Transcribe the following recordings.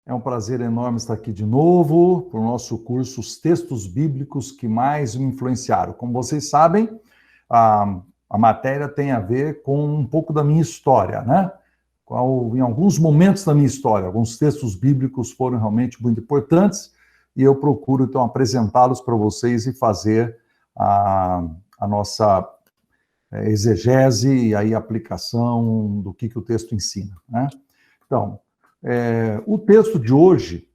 É um prazer enorme estar aqui de novo para o nosso curso Os Textos Bíblicos que Mais Me Influenciaram. Como vocês sabem, a matéria tem a ver com um pouco da minha história, né? Em alguns momentos da minha história, alguns textos bíblicos foram realmente muito importantes e eu procuro, então, apresentá-los para vocês e fazer a nossa exegese e aí aplicação do que o texto ensina, né? Então, o texto de hoje,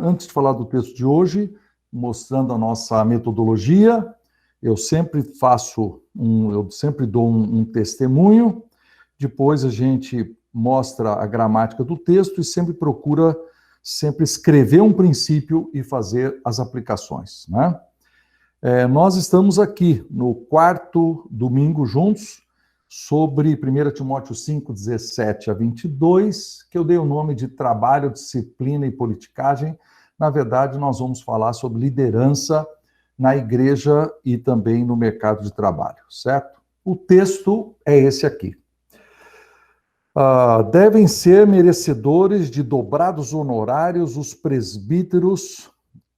antes de falar do texto de hoje, mostrando a nossa metodologia, eu sempre dou um testemunho, depois a gente mostra a gramática do texto e sempre procura escrever um princípio e fazer as aplicações, né? Nós estamos aqui no quarto domingo juntos, sobre 1 Timóteo 5, 17 a 22, que eu dei o nome de Trabalho, Disciplina e Politicagem. Na verdade, nós vamos falar sobre liderança na igreja e também no mercado de trabalho, certo? O texto é esse aqui. Devem ser merecedores de dobrados honorários os presbíteros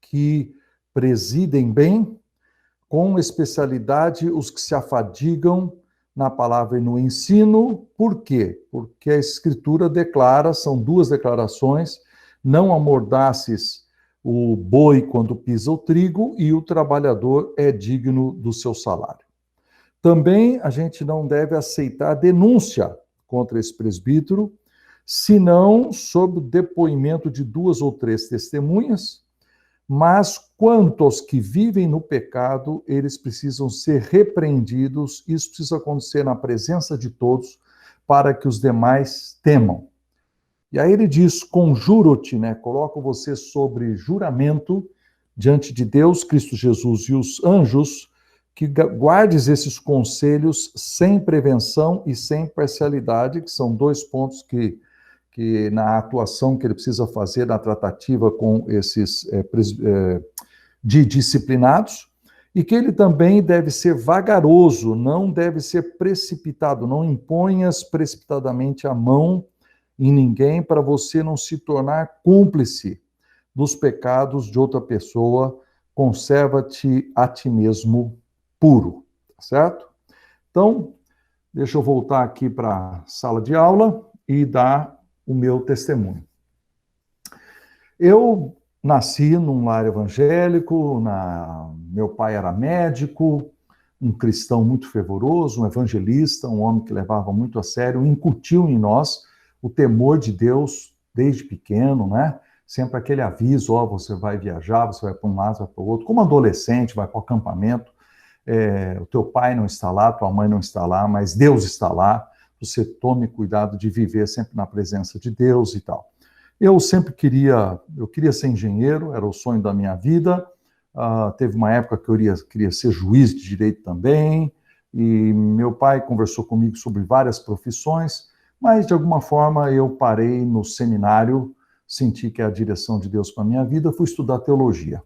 que presidem bem, com especialidade os que se afadigam na palavra e no ensino. Por quê? Porque a Escritura declara, são duas declarações: não amordaces o boi quando pisa o trigo, e o trabalhador é digno do seu salário. Também a gente não deve aceitar denúncia contra esse presbítero, senão sob o depoimento de 2 ou 3 testemunhas. Mas quanto aos que vivem no pecado, eles precisam ser repreendidos. Isso precisa acontecer na presença de todos, para que os demais temam. E aí ele diz: conjuro-te, né? Coloco você sobre juramento diante de Deus, Cristo Jesus e os anjos, que guardes esses conselhos sem prevenção e sem parcialidade, que são 2 pontos que na atuação que ele precisa fazer na tratativa com esses disciplinados, e que ele também deve ser vagaroso, não deve ser precipitado, não imponhas precipitadamente a mão em ninguém para você não se tornar cúmplice dos pecados de outra pessoa. Conserva-te a ti mesmo puro, certo? Então, deixa eu voltar aqui para a sala de aula e dar o meu testemunho. Eu nasci num lar evangélico, meu pai era médico, um cristão muito fervoroso, um evangelista, um homem que levava muito a sério, incutiu em nós o temor de Deus desde pequeno, né? Sempre aquele aviso: você vai viajar, você vai para um lado, vai para o outro. Como adolescente, vai para o acampamento, o teu pai não está lá, tua mãe não está lá, mas Deus está lá. Você tome cuidado de viver sempre na presença de Deus e tal. Eu queria ser engenheiro, era o sonho da minha vida. Teve uma época que eu queria ser juiz de direito também, e meu pai conversou comigo sobre várias profissões, mas de alguma forma eu parei no seminário, senti que é a direção de Deus para a minha vida, fui estudar teologia.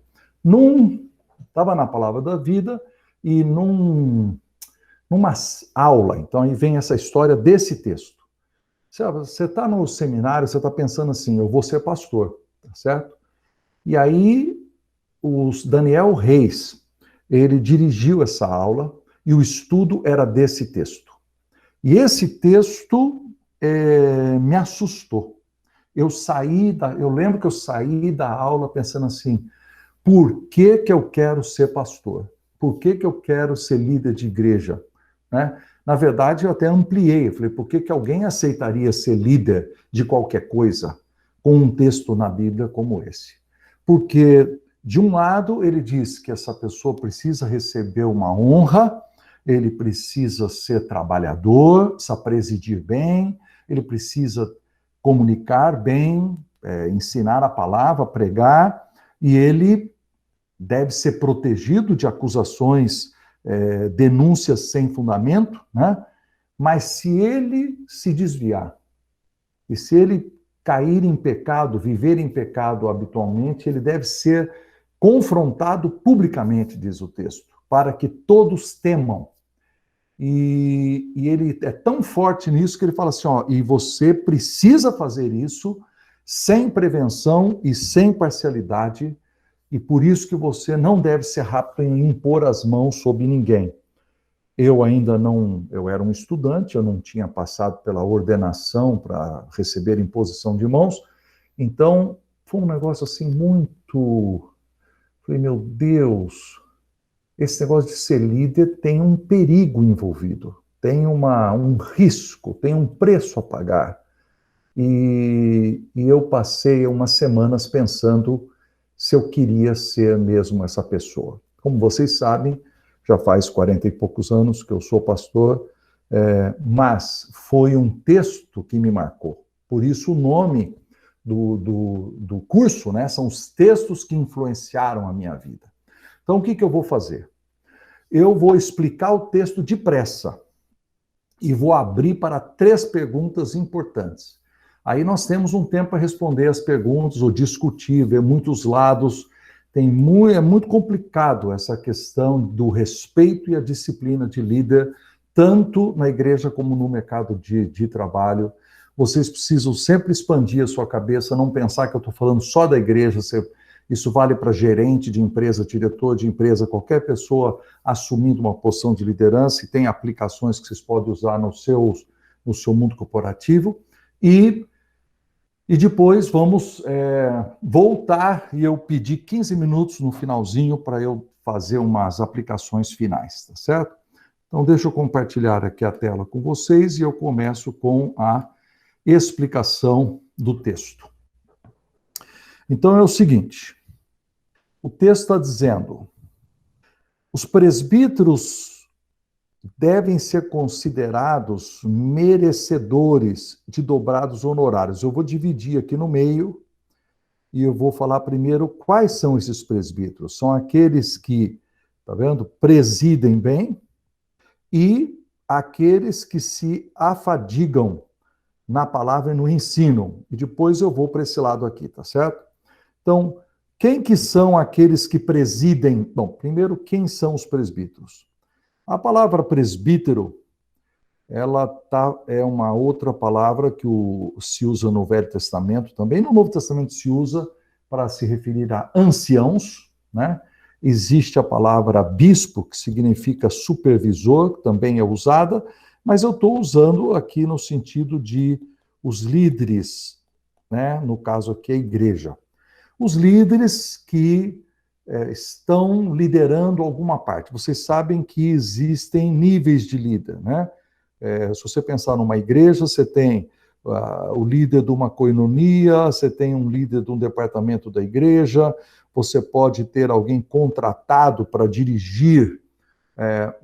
Estava na Palavra da Vida e numa aula, então aí vem essa história desse texto. Você está no seminário, você está pensando assim: eu vou ser pastor, tá certo? E aí o Daniel Reis, ele dirigiu essa aula e o estudo era desse texto. E esse texto me assustou. Eu lembro que eu saí da aula pensando assim: por que eu quero ser pastor? Por que eu quero ser líder de igreja? Né? Na verdade, eu até ampliei. Eu falei: por que alguém aceitaria ser líder de qualquer coisa com um texto na Bíblia como esse? Porque, de um lado, ele diz que essa pessoa precisa receber uma honra, ele precisa ser trabalhador, precisa presidir bem, ele precisa comunicar bem, ensinar a palavra, pregar, e ele deve ser protegido de acusações, denúncias sem fundamento, né? Mas se ele se desviar, e se ele cair em pecado, viver em pecado habitualmente, ele deve ser confrontado publicamente, diz o texto, para que todos temam. E ele é tão forte nisso que ele fala assim: e você precisa fazer isso sem prevenção e sem parcialidade, e por isso que você não deve ser rápido em impor as mãos sobre ninguém. Eu ainda não, eu era um estudante, eu não tinha passado pela ordenação para receber imposição de mãos, então foi um negócio assim muito... Falei, meu Deus, esse negócio de ser líder tem um perigo envolvido, tem um risco, tem um preço a pagar. E eu passei umas semanas pensando se eu queria ser mesmo essa pessoa. Como vocês sabem, já faz 40 e poucos anos que eu sou pastor, mas foi um texto que me marcou. Por isso o nome do curso, né, são os textos que influenciaram a minha vida. Então o que eu vou fazer? Eu vou explicar o texto depressa e vou abrir para 3 perguntas importantes. Aí nós temos um tempo para responder as perguntas, ou discutir, ver muitos lados. É muito complicado essa questão do respeito e a disciplina de líder, tanto na igreja como no mercado de trabalho. Vocês precisam sempre expandir a sua cabeça, não pensar que eu estou falando só da igreja. Isso vale para gerente de empresa, diretor de empresa, qualquer pessoa assumindo uma posição de liderança, e tem aplicações que vocês podem usar no seu mundo corporativo. E depois vamos voltar, e eu pedi 15 minutos no finalzinho para eu fazer umas aplicações finais, tá certo? Então, deixa eu compartilhar aqui a tela com vocês e eu começo com a explicação do texto. Então, é o seguinte, o texto está dizendo: os presbíteros devem ser considerados merecedores de dobrados honorários. Eu vou dividir aqui no meio e eu vou falar primeiro quais são esses presbíteros. São aqueles que, tá vendo, presidem bem, e aqueles que se afadigam na palavra e no ensino. E depois eu vou para esse lado aqui, tá certo? Então, quem que são aqueles que presidem? Bom, primeiro, quem são os presbíteros? A palavra presbítero, é uma outra palavra que se usa no Velho Testamento, também no Novo Testamento se usa para se referir a anciãos, né? Existe a palavra bispo, que significa supervisor, que também é usada, mas eu estou usando aqui no sentido de os líderes, né? No caso aqui, a igreja. Os líderes que estão liderando alguma parte. Vocês sabem que existem níveis de líder, né? Se você pensar numa igreja, você tem o líder de uma coinonia, você tem um líder de um departamento da igreja, você pode ter alguém contratado para dirigir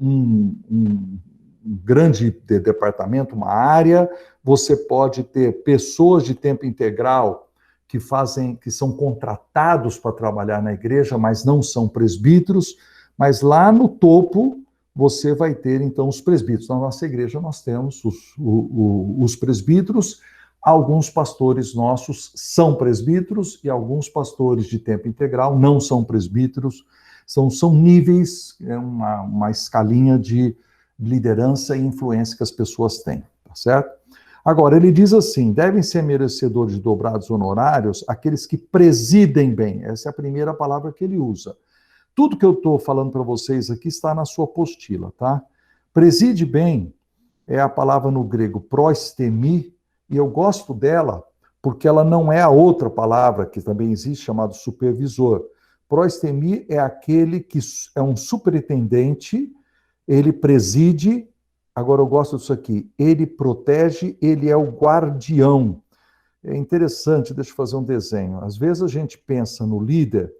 um grande departamento, uma área, você pode ter pessoas de tempo integral que são contratados para trabalhar na igreja, mas não são presbíteros, mas lá no topo você vai ter, então, os presbíteros. Na nossa igreja nós temos os presbíteros, alguns pastores nossos são presbíteros e alguns pastores de tempo integral não são presbíteros, são níveis, uma escalinha de liderança e influência que as pessoas têm, tá certo? Agora, ele diz assim, devem ser merecedores de dobrados honorários aqueles que presidem bem. Essa é a primeira palavra que ele usa. Tudo que eu estou falando para vocês aqui está na sua apostila, tá? Preside bem é a palavra no grego proistemi, e eu gosto dela porque ela não é a outra palavra que também existe, chamado supervisor. Proistemi é aquele que é um superintendente, ele preside. Agora, eu gosto disso aqui. Ele protege, ele é o guardião. É interessante, deixa eu fazer um desenho. Às vezes a gente pensa no líder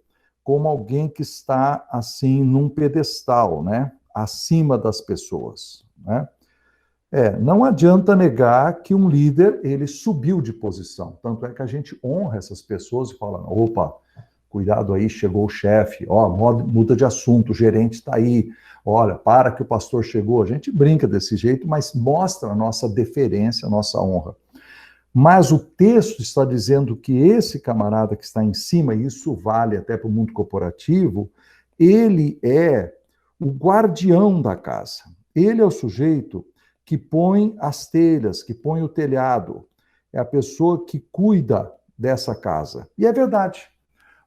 como alguém que está, assim, num pedestal, né? Acima das pessoas, né? Não adianta negar que um líder, ele subiu de posição. Tanto é que a gente honra essas pessoas e fala, opa, cuidado aí, chegou o chefe, ó, muda de assunto, o gerente está aí, olha, para que o pastor chegou. A gente brinca desse jeito, mas mostra a nossa deferência, a nossa honra. Mas o texto está dizendo que esse camarada que está em cima, e isso vale até para o mundo corporativo, ele é o guardião da casa. Ele é o sujeito que põe as telhas, que põe o telhado. É a pessoa que cuida dessa casa. E é verdade.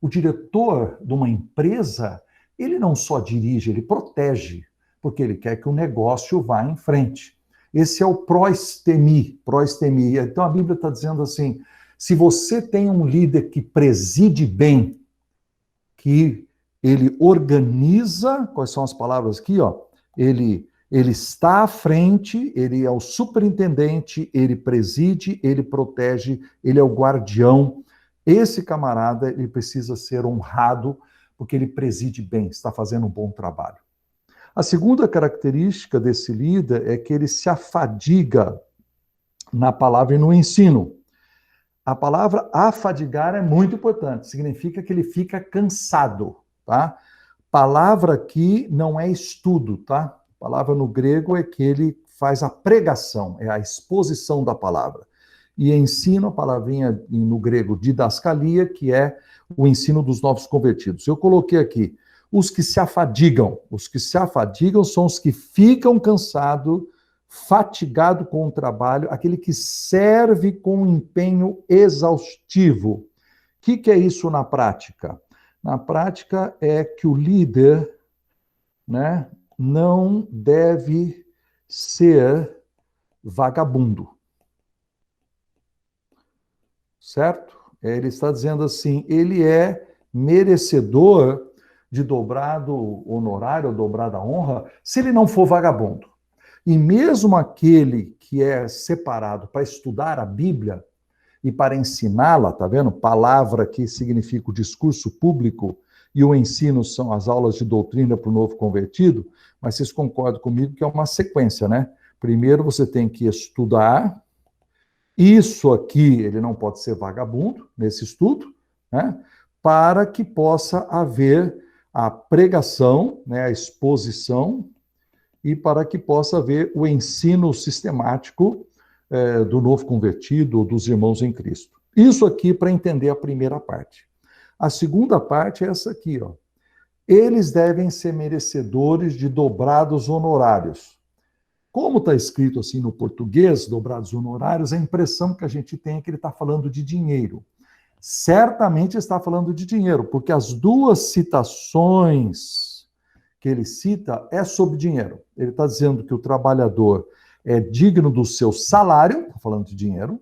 O diretor de uma empresa, ele não só dirige, ele protege, porque ele quer que o negócio vá em frente. Esse é o proistemi. Então a Bíblia está dizendo assim, se você tem um líder que preside bem, que ele organiza, quais são as palavras aqui, ó? Ele está à frente, ele é o superintendente, ele preside, ele protege, ele é o guardião. Esse camarada, ele precisa ser honrado, porque ele preside bem, está fazendo um bom trabalho. A segunda característica desse líder é que ele se afadiga na palavra e no ensino. A palavra afadigar é muito importante, significa que ele fica cansado, tá? Palavra aqui não é estudo, tá? A palavra no grego é que ele faz a pregação, é a exposição da palavra. E ensino, a palavrinha no grego didascalia, que é o ensino dos novos convertidos. Eu coloquei aqui, os que se afadigam. Os que se afadigam são os que ficam cansados, fatigado com o trabalho, aquele que serve com empenho exaustivo. O que é isso na prática? Na prática é que o líder, né, não deve ser vagabundo. Certo? Ele está dizendo assim, ele é merecedor de dobrado honorário, dobrada honra, se ele não for vagabundo. E mesmo aquele que é separado para estudar a Bíblia e para ensiná-la, tá vendo? Palavra que significa o discurso público e o ensino são as aulas de doutrina para o novo convertido, mas vocês concordam comigo que é uma sequência, né? Primeiro você tem que estudar, isso aqui ele não pode ser vagabundo nesse estudo, né? Para que possa haver a pregação, né, a exposição, e para que possa haver o ensino sistemático do novo convertido, dos irmãos em Cristo. Isso aqui para entender a primeira parte. A segunda parte é essa aqui, ó. Eles devem ser merecedores de dobrados honorários. Como está escrito assim no português, dobrados honorários, a impressão que a gente tem é que ele está falando de dinheiro. Certamente está falando de dinheiro, porque as duas citações que ele cita é sobre dinheiro. Ele está dizendo que o trabalhador é digno do seu salário, está falando de dinheiro,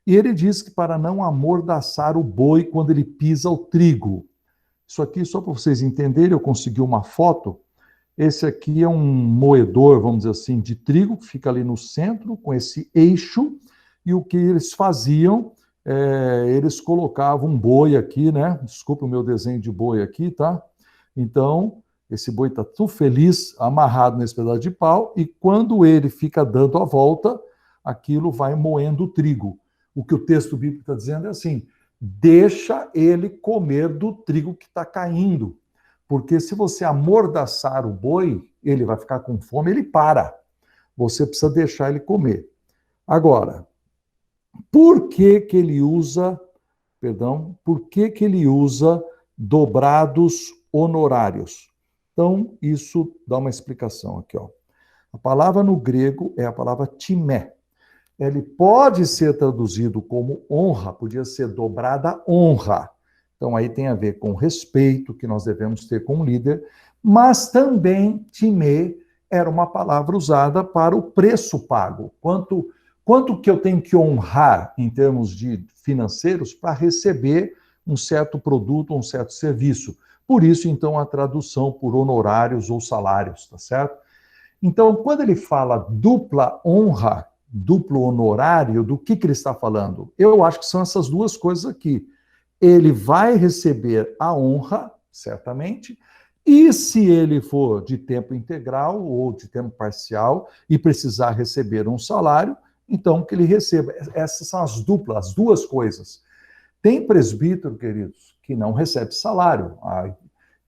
e ele diz que para não amordaçar o boi quando ele pisa o trigo. Isso aqui, só para vocês entenderem, eu consegui uma foto. Esse aqui é um moedor, vamos dizer assim, de trigo, que fica ali no centro, com esse eixo, e o que eles faziam, eles colocavam um boi aqui, né? Desculpa o meu desenho de boi aqui, tá? Então, esse boi está tudo feliz, amarrado nesse pedaço de pau, e quando ele fica dando a volta, aquilo vai moendo o trigo. O que o texto bíblico está dizendo é assim, deixa ele comer do trigo que está caindo. Porque se você amordaçar o boi, ele vai ficar com fome, ele para. Você precisa deixar ele comer. Agora, por que ele usa dobrados honorários? Então, isso dá uma explicação aqui, ó. A palavra no grego é a palavra timé. Ele pode ser traduzido como honra, podia ser dobrada honra. Então, aí tem a ver com o respeito que nós devemos ter com o líder, mas também timé era uma palavra usada para o preço pago. Quanto que eu tenho que honrar em termos de financeiros para receber um certo produto, um certo serviço. Por isso, então, a tradução por honorários ou salários, tá certo? Então, quando ele fala dupla honra, duplo honorário, do que ele está falando? Eu acho que são essas duas coisas aqui. Ele vai receber a honra, certamente, e se ele for de tempo integral ou de tempo parcial e precisar receber um salário, então que ele receba. Essas são as duas coisas. Tem presbítero, queridos, que não recebe salário. Há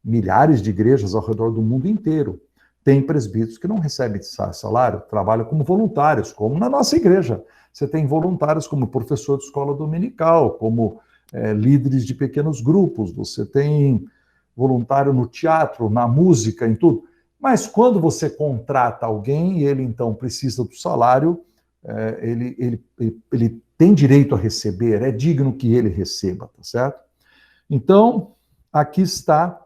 milhares de igrejas ao redor do mundo inteiro. Tem presbíteros que não recebem salário, trabalham como voluntários, como na nossa igreja. Você tem voluntários como professor de escola dominical, como líderes de pequenos grupos, você tem voluntário no teatro, na música, em tudo. Mas quando você contrata alguém e ele, então, precisa do salário, ele tem direito a receber, é digno que ele receba, tá certo? Então, aqui está,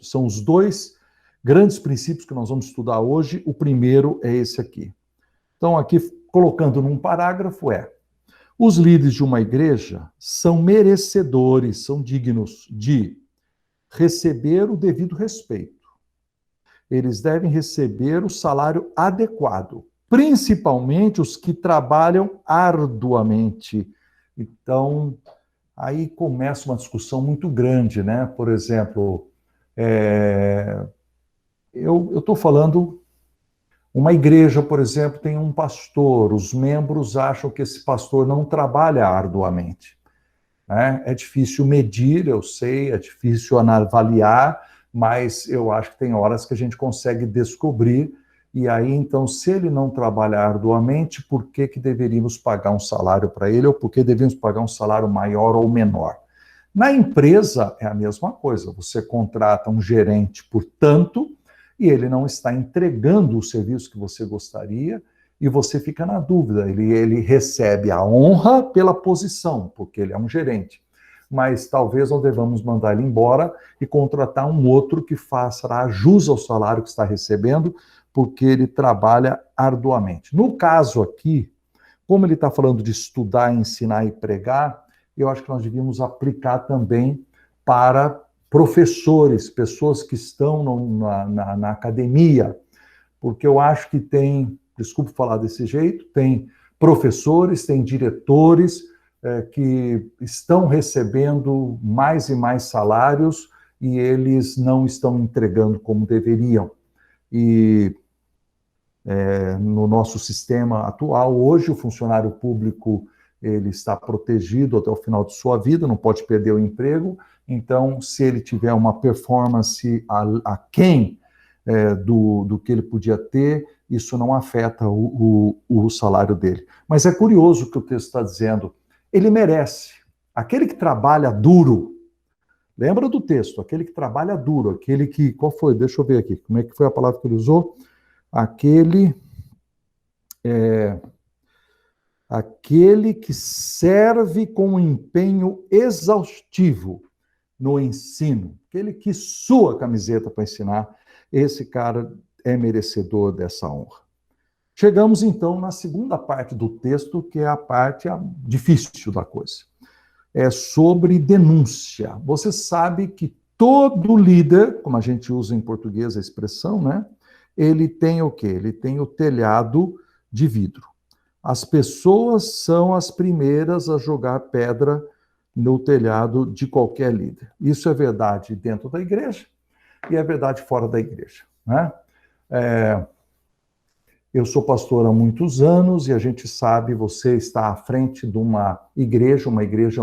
são os dois grandes princípios que nós vamos estudar hoje. O primeiro é esse aqui. Então, aqui, colocando num parágrafo, os líderes de uma igreja são merecedores, são dignos de receber o devido respeito. Eles devem receber o salário adequado, principalmente os que trabalham arduamente. Então, aí começa uma discussão muito grande, né? Por exemplo, eu estou falando, uma igreja, por exemplo, tem um pastor, os membros acham que esse pastor não trabalha arduamente, né? É difícil medir, eu sei, é difícil avaliar, mas eu acho que tem horas que a gente consegue descobrir, e aí, então, se ele não trabalha arduamente, por que deveríamos pagar um salário para ele, ou por que deveríamos pagar um salário maior ou menor? Na empresa, é a mesma coisa, você contrata um gerente por tanto, e ele não está entregando o serviço que você gostaria, e você fica na dúvida, ele recebe a honra pela posição, porque ele é um gerente, mas talvez nós devamos mandar ele embora e contratar um outro que faça jus ao salário que está recebendo, porque ele trabalha arduamente. No caso aqui, como ele está falando de estudar, ensinar e pregar, eu acho que nós devíamos aplicar também para professores, pessoas que estão na academia, porque eu acho que tem, desculpe falar desse jeito, tem professores, tem diretores que estão recebendo mais e mais salários e eles não estão entregando como deveriam. E no nosso sistema atual, hoje o funcionário público ele está protegido até o final de sua vida, não pode perder o emprego, então se ele tiver uma performance aquém do que ele podia ter, isso não afeta o salário dele. Mas é curioso o que o texto está dizendo, ele merece. Aquele que trabalha duro, lembra do texto, aquele que trabalha duro, aquele que, qual foi? Deixa eu ver aqui, como é que foi a palavra que ele usou? Aquele que serve com empenho exaustivo no ensino, aquele que sua a camiseta para ensinar, esse cara é merecedor dessa honra. Chegamos então na segunda parte do texto, que é a parte difícil da coisa. É sobre denúncia. Você sabe que todo líder, como a gente usa em português a expressão, né? Ele tem o quê? Ele tem o telhado de vidro. As pessoas são as primeiras a jogar pedra no telhado de qualquer líder. Isso é verdade dentro da igreja e é verdade fora da igreja, né? Eu sou pastor há muitos anos e a gente sabe, você está à frente de uma igreja é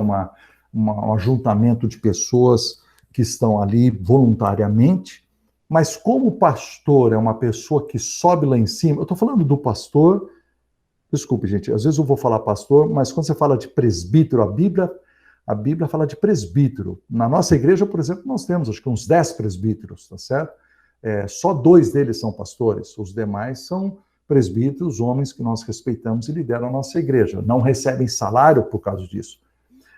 um ajuntamento de pessoas que estão ali voluntariamente, mas como o pastor é uma pessoa que sobe lá em cima, eu estou falando do pastor, desculpe, gente, às vezes eu vou falar pastor, mas quando você fala de presbítero, a Bíblia fala de presbítero. Na nossa igreja, por exemplo, nós temos acho que uns 10 presbíteros, tá certo? Só 2 deles são pastores, os demais são presbíteros, homens que nós respeitamos e lideram a nossa igreja. Não recebem salário por causa disso.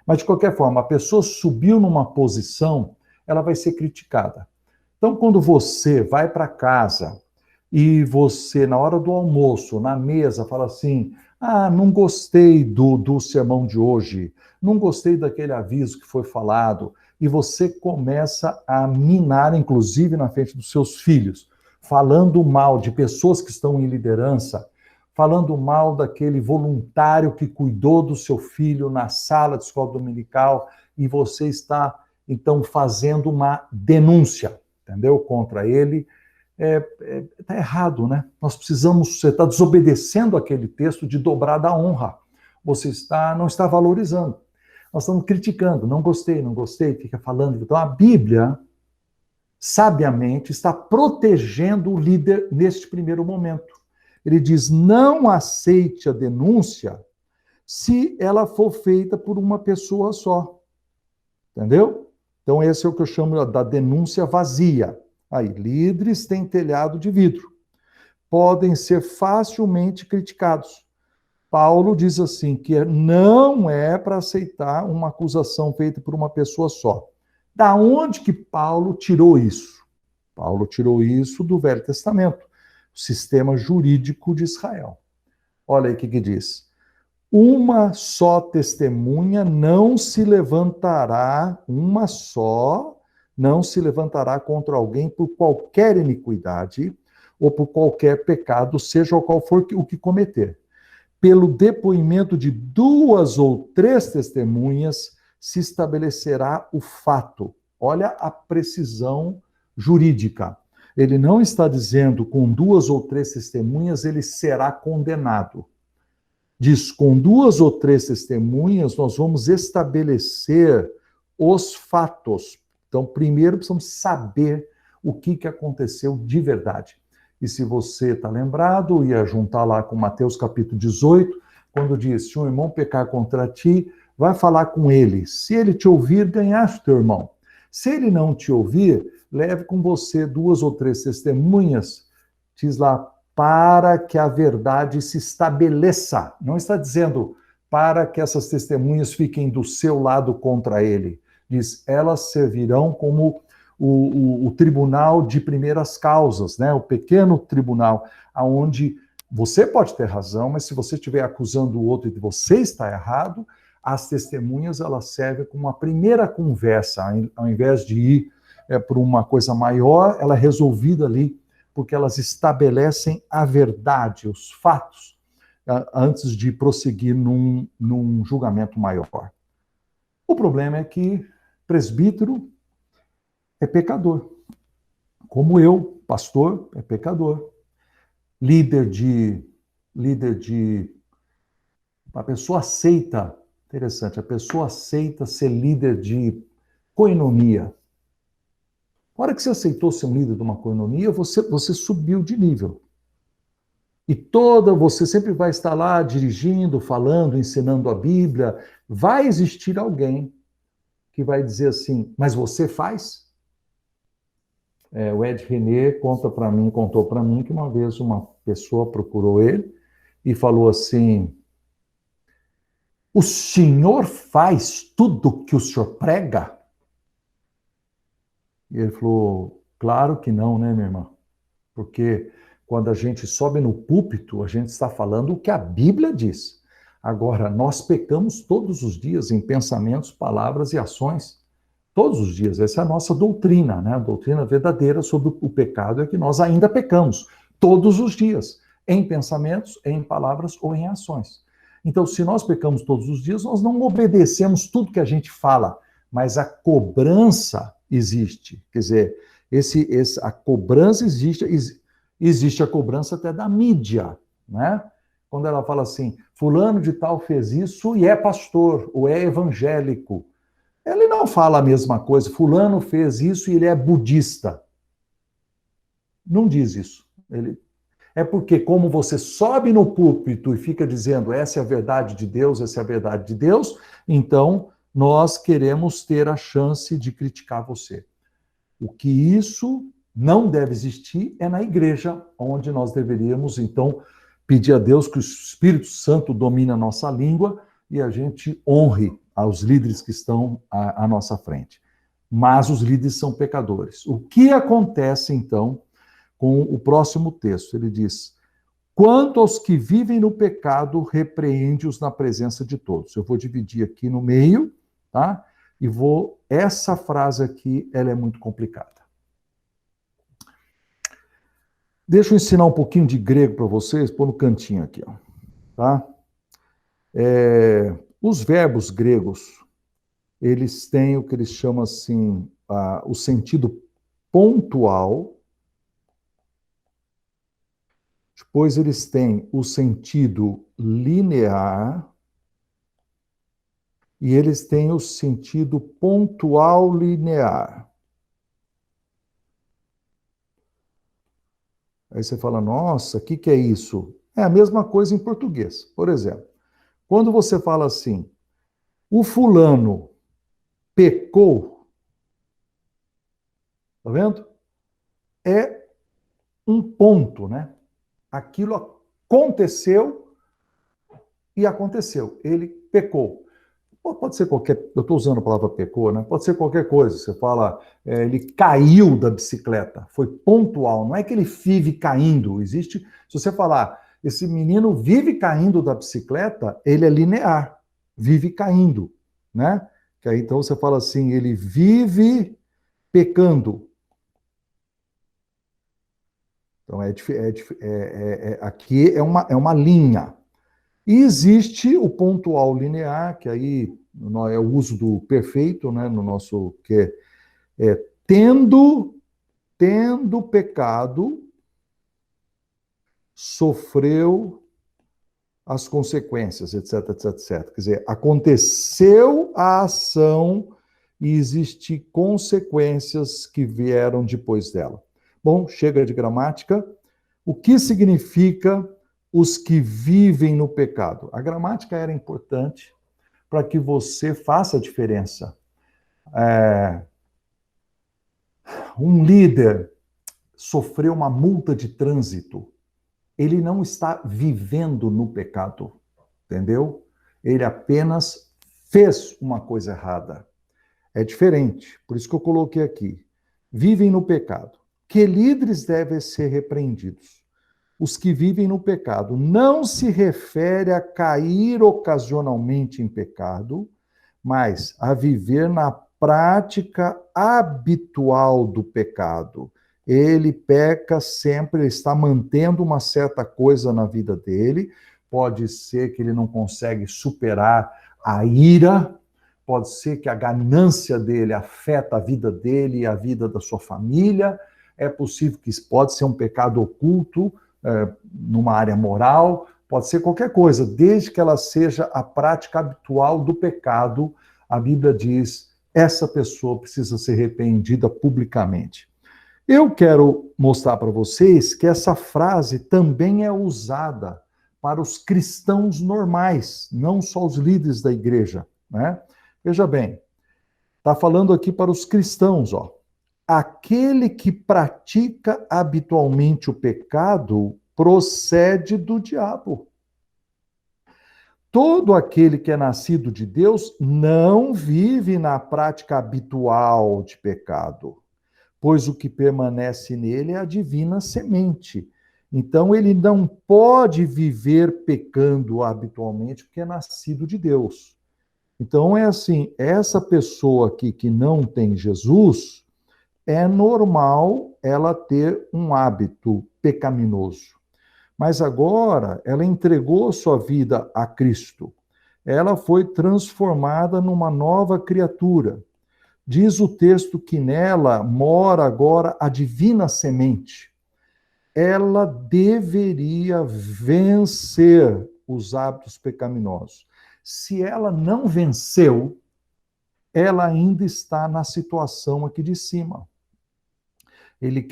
Mas, de qualquer forma, a pessoa subiu numa posição, ela vai ser criticada. Então, quando você vai para casa e você, na hora do almoço, na mesa, fala assim, não gostei do sermão de hoje, não gostei daquele aviso que foi falado, e você começa a minar, inclusive na frente dos seus filhos, falando mal de pessoas que estão em liderança, falando mal daquele voluntário que cuidou do seu filho na sala de escola dominical, e você está, então, fazendo uma denúncia, entendeu? Contra ele. Está errado, né? Você está desobedecendo aquele texto de dobrada honra. Você não está valorizando. Nós estamos criticando, não gostei, fica falando. Então, a Bíblia, sabiamente, está protegendo o líder neste primeiro momento. Ele diz, não aceite a denúncia se ela for feita por uma pessoa só. Entendeu? Então, esse é o que eu chamo da denúncia vazia. Aí, líderes têm telhado de vidro. Podem ser facilmente criticados. Paulo diz assim, que não é para aceitar uma acusação feita por uma pessoa só. Da onde que Paulo tirou isso? Paulo tirou isso do Velho Testamento, o sistema jurídico de Israel. Olha aí o que diz. Uma só testemunha não se levantará, uma só não se levantará contra alguém por qualquer iniquidade ou por qualquer pecado, seja qual for o que cometer. Pelo depoimento de 2 ou 3 testemunhas se estabelecerá o fato. Olha a precisão jurídica. Ele não está dizendo com 2 ou 3 testemunhas ele será condenado. Diz, com 2 ou 3 testemunhas nós vamos estabelecer os fatos. Então, primeiro precisamos saber o que aconteceu de verdade. E se você está lembrado, ia juntar lá com Mateus capítulo 18, quando diz, se um irmão pecar contra ti, vai falar com ele. Se ele te ouvir, ganhaste o teu irmão. Se ele não te ouvir, leve com você 2 ou 3 testemunhas, diz lá, para que a verdade se estabeleça. Não está dizendo para que essas testemunhas fiquem do seu lado contra ele. Diz, elas servirão como o tribunal de primeiras causas, né? O pequeno tribunal, onde você pode ter razão, mas se você estiver acusando o outro e você está errado, as testemunhas elas servem como uma primeira conversa, ao invés de ir por uma coisa maior, ela é resolvida ali, porque elas estabelecem a verdade, os fatos, antes de prosseguir num julgamento maior. O problema é que presbítero é pecador. Como eu, pastor, é pecador. Líder de a pessoa aceita, interessante, a pessoa aceita ser líder de coinonia. Na hora que você aceitou ser um líder de uma coinonia, você subiu de nível. E você sempre vai estar lá dirigindo, falando, ensinando a Bíblia. Vai existir alguém que vai dizer assim, mas você faz? O Ed René contou para mim que uma vez uma pessoa procurou ele e falou assim, o senhor faz tudo que o senhor prega? E ele falou, claro que não, né, minha irmã? Porque quando a gente sobe no púlpito, a gente está falando o que a Bíblia diz. Agora, nós pecamos todos os dias em pensamentos, palavras e ações. Todos os dias. Essa é a nossa doutrina, né? A doutrina verdadeira sobre o pecado é que nós ainda pecamos todos os dias, em pensamentos, em palavras ou em ações. Então, se nós pecamos todos os dias, nós não obedecemos tudo que a gente fala, mas a cobrança existe. Quer dizer, a cobrança existe a cobrança até da mídia, né? Quando ela fala assim, fulano de tal fez isso e é pastor, ou é evangélico. Ele não fala a mesma coisa, fulano fez isso e ele é budista. Não diz isso. É porque como você sobe no púlpito e fica dizendo essa é a verdade de Deus, essa é a verdade de Deus, então nós queremos ter a chance de criticar você. O que isso não deve existir é na igreja, onde nós deveríamos, então, pedir a Deus que o Espírito Santo domine a nossa língua e a gente honre aos líderes que estão à nossa frente. Mas os líderes são pecadores. O que acontece, então, com o próximo texto? Ele diz, quanto aos que vivem no pecado, repreende-os na presença de todos. Eu vou dividir aqui no meio, tá? Essa frase aqui, ela é muito complicada. Deixa eu ensinar um pouquinho de grego para vocês, pôr no cantinho aqui, ó, tá? Os verbos gregos, eles têm o que eles chamam assim, o sentido pontual, depois eles têm o sentido linear e eles têm o sentido pontual linear. Aí você fala, nossa, o que é isso? É a mesma coisa em português. Por exemplo, quando você fala assim, o fulano pecou, tá vendo? É um ponto, né? Aquilo aconteceu e aconteceu, ele pecou. Pode ser qualquer, eu estou usando a palavra pecou, né? Pode ser qualquer coisa. Você fala, ele caiu da bicicleta, foi pontual. Não é que ele vive caindo. Existe, se você falar, esse menino vive caindo da bicicleta, ele é linear, vive caindo, né? Que aí então você fala assim, ele vive pecando. Então aqui é uma linha. E existe o pontual linear, que aí é o uso do perfeito, né, no nosso que tendo pecado, sofreu as consequências, etc, etc, etc. Quer dizer, aconteceu a ação e existem consequências que vieram depois dela. Bom, chega de gramática. O que significa os que vivem no pecado? A gramática era importante para que você faça a diferença. Um líder sofreu uma multa de trânsito, ele não está vivendo no pecado, entendeu? Ele apenas fez uma coisa errada. É diferente, por isso que eu coloquei aqui. Vivem no pecado. Que líderes devem ser repreendidos? Os que vivem no pecado. Não se refere a cair ocasionalmente em pecado, mas a viver na prática habitual do pecado. Ele peca sempre, ele está mantendo uma certa coisa na vida dele. Pode ser que ele não consegue superar a ira, pode ser que a ganância dele afeta a vida dele e a vida da sua família. É possível que isso pode ser um pecado oculto, numa área moral, pode ser qualquer coisa, desde que ela seja a prática habitual do pecado. A Bíblia diz, essa pessoa precisa ser repreendida publicamente. Eu quero mostrar para vocês que essa frase também é usada para os cristãos normais, não só os líderes da igreja, né? Veja bem, está falando aqui para os cristãos, ó. Aquele que pratica habitualmente o pecado procede do diabo. Todo aquele que é nascido de Deus não vive na prática habitual de pecado, pois o que permanece nele é a divina semente. Então, ele não pode viver pecando habitualmente, porque é nascido de Deus. Então, é assim, essa pessoa aqui que não tem Jesus, é normal ela ter um hábito pecaminoso. Mas agora ela entregou sua vida a Cristo. Ela foi transformada numa nova criatura. Diz o texto que nela mora agora a divina semente. Ela deveria vencer os hábitos pecaminosos. Se ela não venceu, ela ainda está na situação aqui de cima.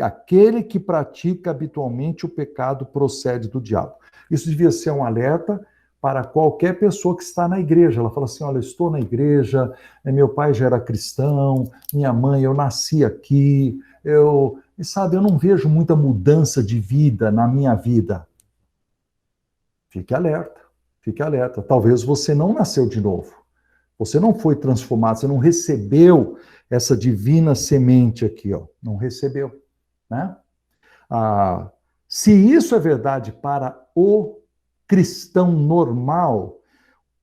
Aquele que pratica habitualmente o pecado procede do diabo. Isso devia ser um alerta para qualquer pessoa que está na igreja. Ela fala assim, olha, eu estou na igreja, meu pai já era cristão, minha mãe, eu nasci aqui, e sabe, eu não vejo muita mudança de vida na minha vida. Fique alerta, fique alerta. Talvez você não nasceu de novo. Você não foi transformado, você não recebeu essa divina semente aqui, ó. Não recebeu, né? Se isso é verdade para o cristão normal,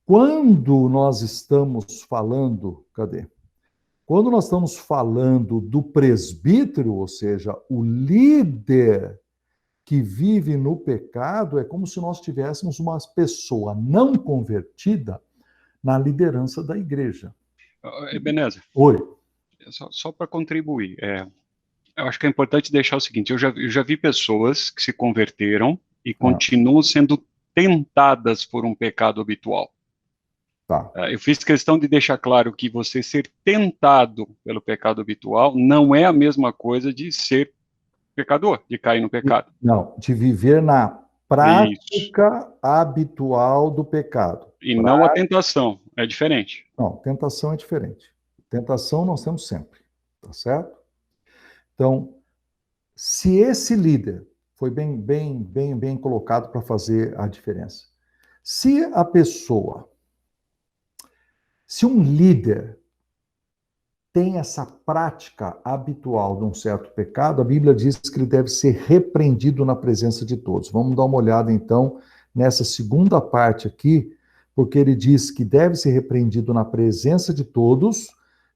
quando nós estamos falando, cadê? Quando nós estamos falando do presbítero, ou seja, o líder que vive no pecado, é como se nós tivéssemos uma pessoa não convertida na liderança da igreja. Ebenezer, Oi. só para contribuir, eu acho que é importante deixar o seguinte, eu já vi pessoas que se converteram e continuam sendo tentadas por um pecado habitual. Tá. Eu fiz questão de deixar claro que você ser tentado pelo pecado habitual não é a mesma coisa de ser pecador, de cair no pecado. Não, de viver na prática habitual do pecado. E não a tentação, é diferente. Não, tentação é diferente. Tentação nós temos sempre, tá certo? Então, se esse líder foi bem colocado para fazer a diferença. Se a pessoa, se um líder tem essa prática habitual de um certo pecado, a Bíblia diz que ele deve ser repreendido na presença de todos. Vamos dar uma olhada, então, nessa segunda parte aqui, porque ele diz que deve ser repreendido na presença de todos.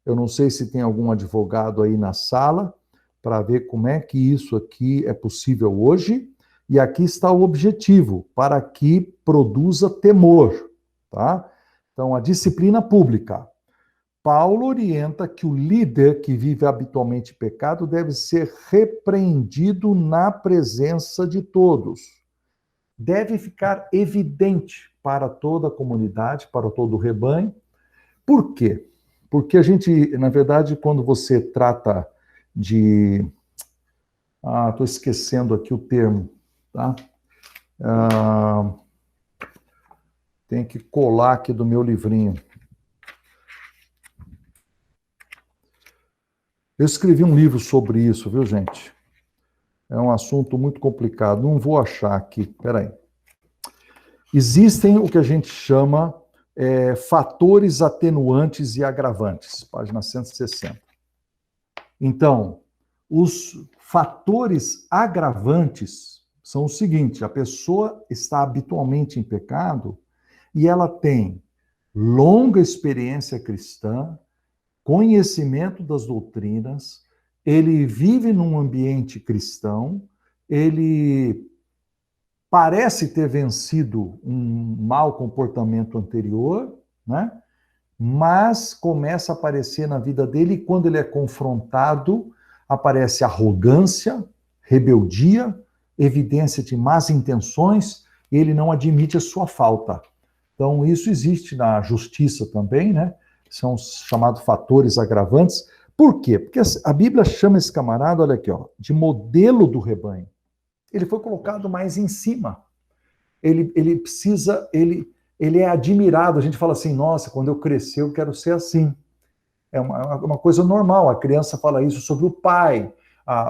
Eu não sei se tem algum advogado aí na sala para ver como é que isso aqui é possível hoje. E aqui está o objetivo, para que produza temor, tá? Então, a disciplina pública. Paulo orienta que o líder que vive habitualmente pecado deve ser repreendido na presença de todos. Deve ficar evidente para toda a comunidade, para todo o rebanho. Por quê? Porque a gente, na verdade, quando você trata de... estou esquecendo aqui o termo, tá? Tem que colar aqui do meu livrinho. Eu escrevi um livro sobre isso, viu, gente? É um assunto muito complicado. Não vou achar aqui. Peraí. Existem o que a gente chama fatores atenuantes e agravantes. Página 160. Então, os fatores agravantes são o seguinte: a pessoa está habitualmente em pecado e ela tem longa experiência cristã, conhecimento das doutrinas, ele vive num ambiente cristão, ele parece ter vencido um mau comportamento anterior, né? Mas começa a aparecer na vida dele, e quando ele é confrontado, aparece arrogância, rebeldia, evidência de más intenções, e ele não admite a sua falta. Então, isso existe na justiça também, né? São os chamados fatores agravantes. Por quê? Porque a Bíblia chama esse camarada, olha aqui, ó, de modelo do rebanho. Ele foi colocado mais em cima. Ele é admirado. A gente fala assim, nossa, quando eu crescer eu quero ser assim. É uma coisa normal. A criança fala isso sobre o pai,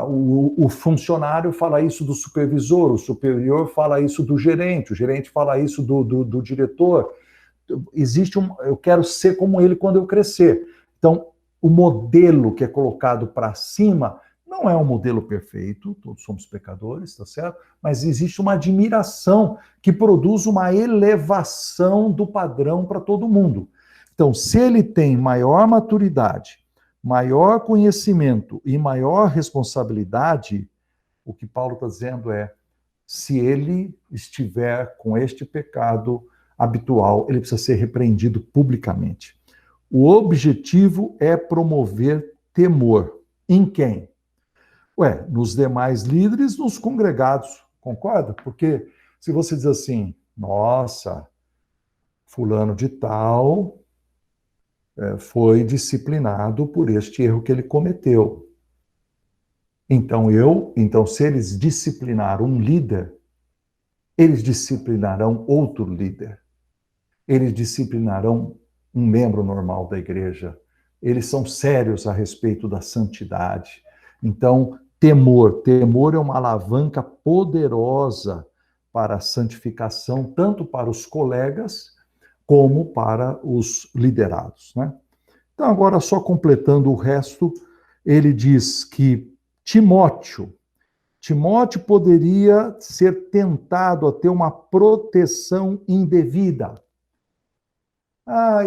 o funcionário fala isso do supervisor, o superior fala isso do gerente, o gerente fala isso do diretor. Existe eu quero ser como ele quando eu crescer. Então, o modelo que é colocado para cima não é um modelo perfeito, todos somos pecadores, tá certo? Mas existe uma admiração que produz uma elevação do padrão para todo mundo. Então, se ele tem maior maturidade, maior conhecimento e maior responsabilidade, o que Paulo está dizendo é, se ele estiver com este pecado habitual, ele precisa ser repreendido publicamente. O objetivo é promover temor. Em quem? Nos demais líderes, nos congregados. Concorda? Porque se você diz assim, nossa, fulano de tal foi disciplinado por este erro que ele cometeu. Então, se eles disciplinaram um líder, eles disciplinarão outro líder. Eles disciplinarão um membro normal da igreja. Eles são sérios a respeito da santidade. Então, temor é uma alavanca poderosa para a santificação, tanto para os colegas como para os liderados, né? Então, agora, só completando o resto, ele diz que Timóteo poderia ser tentado a ter uma proteção indevida.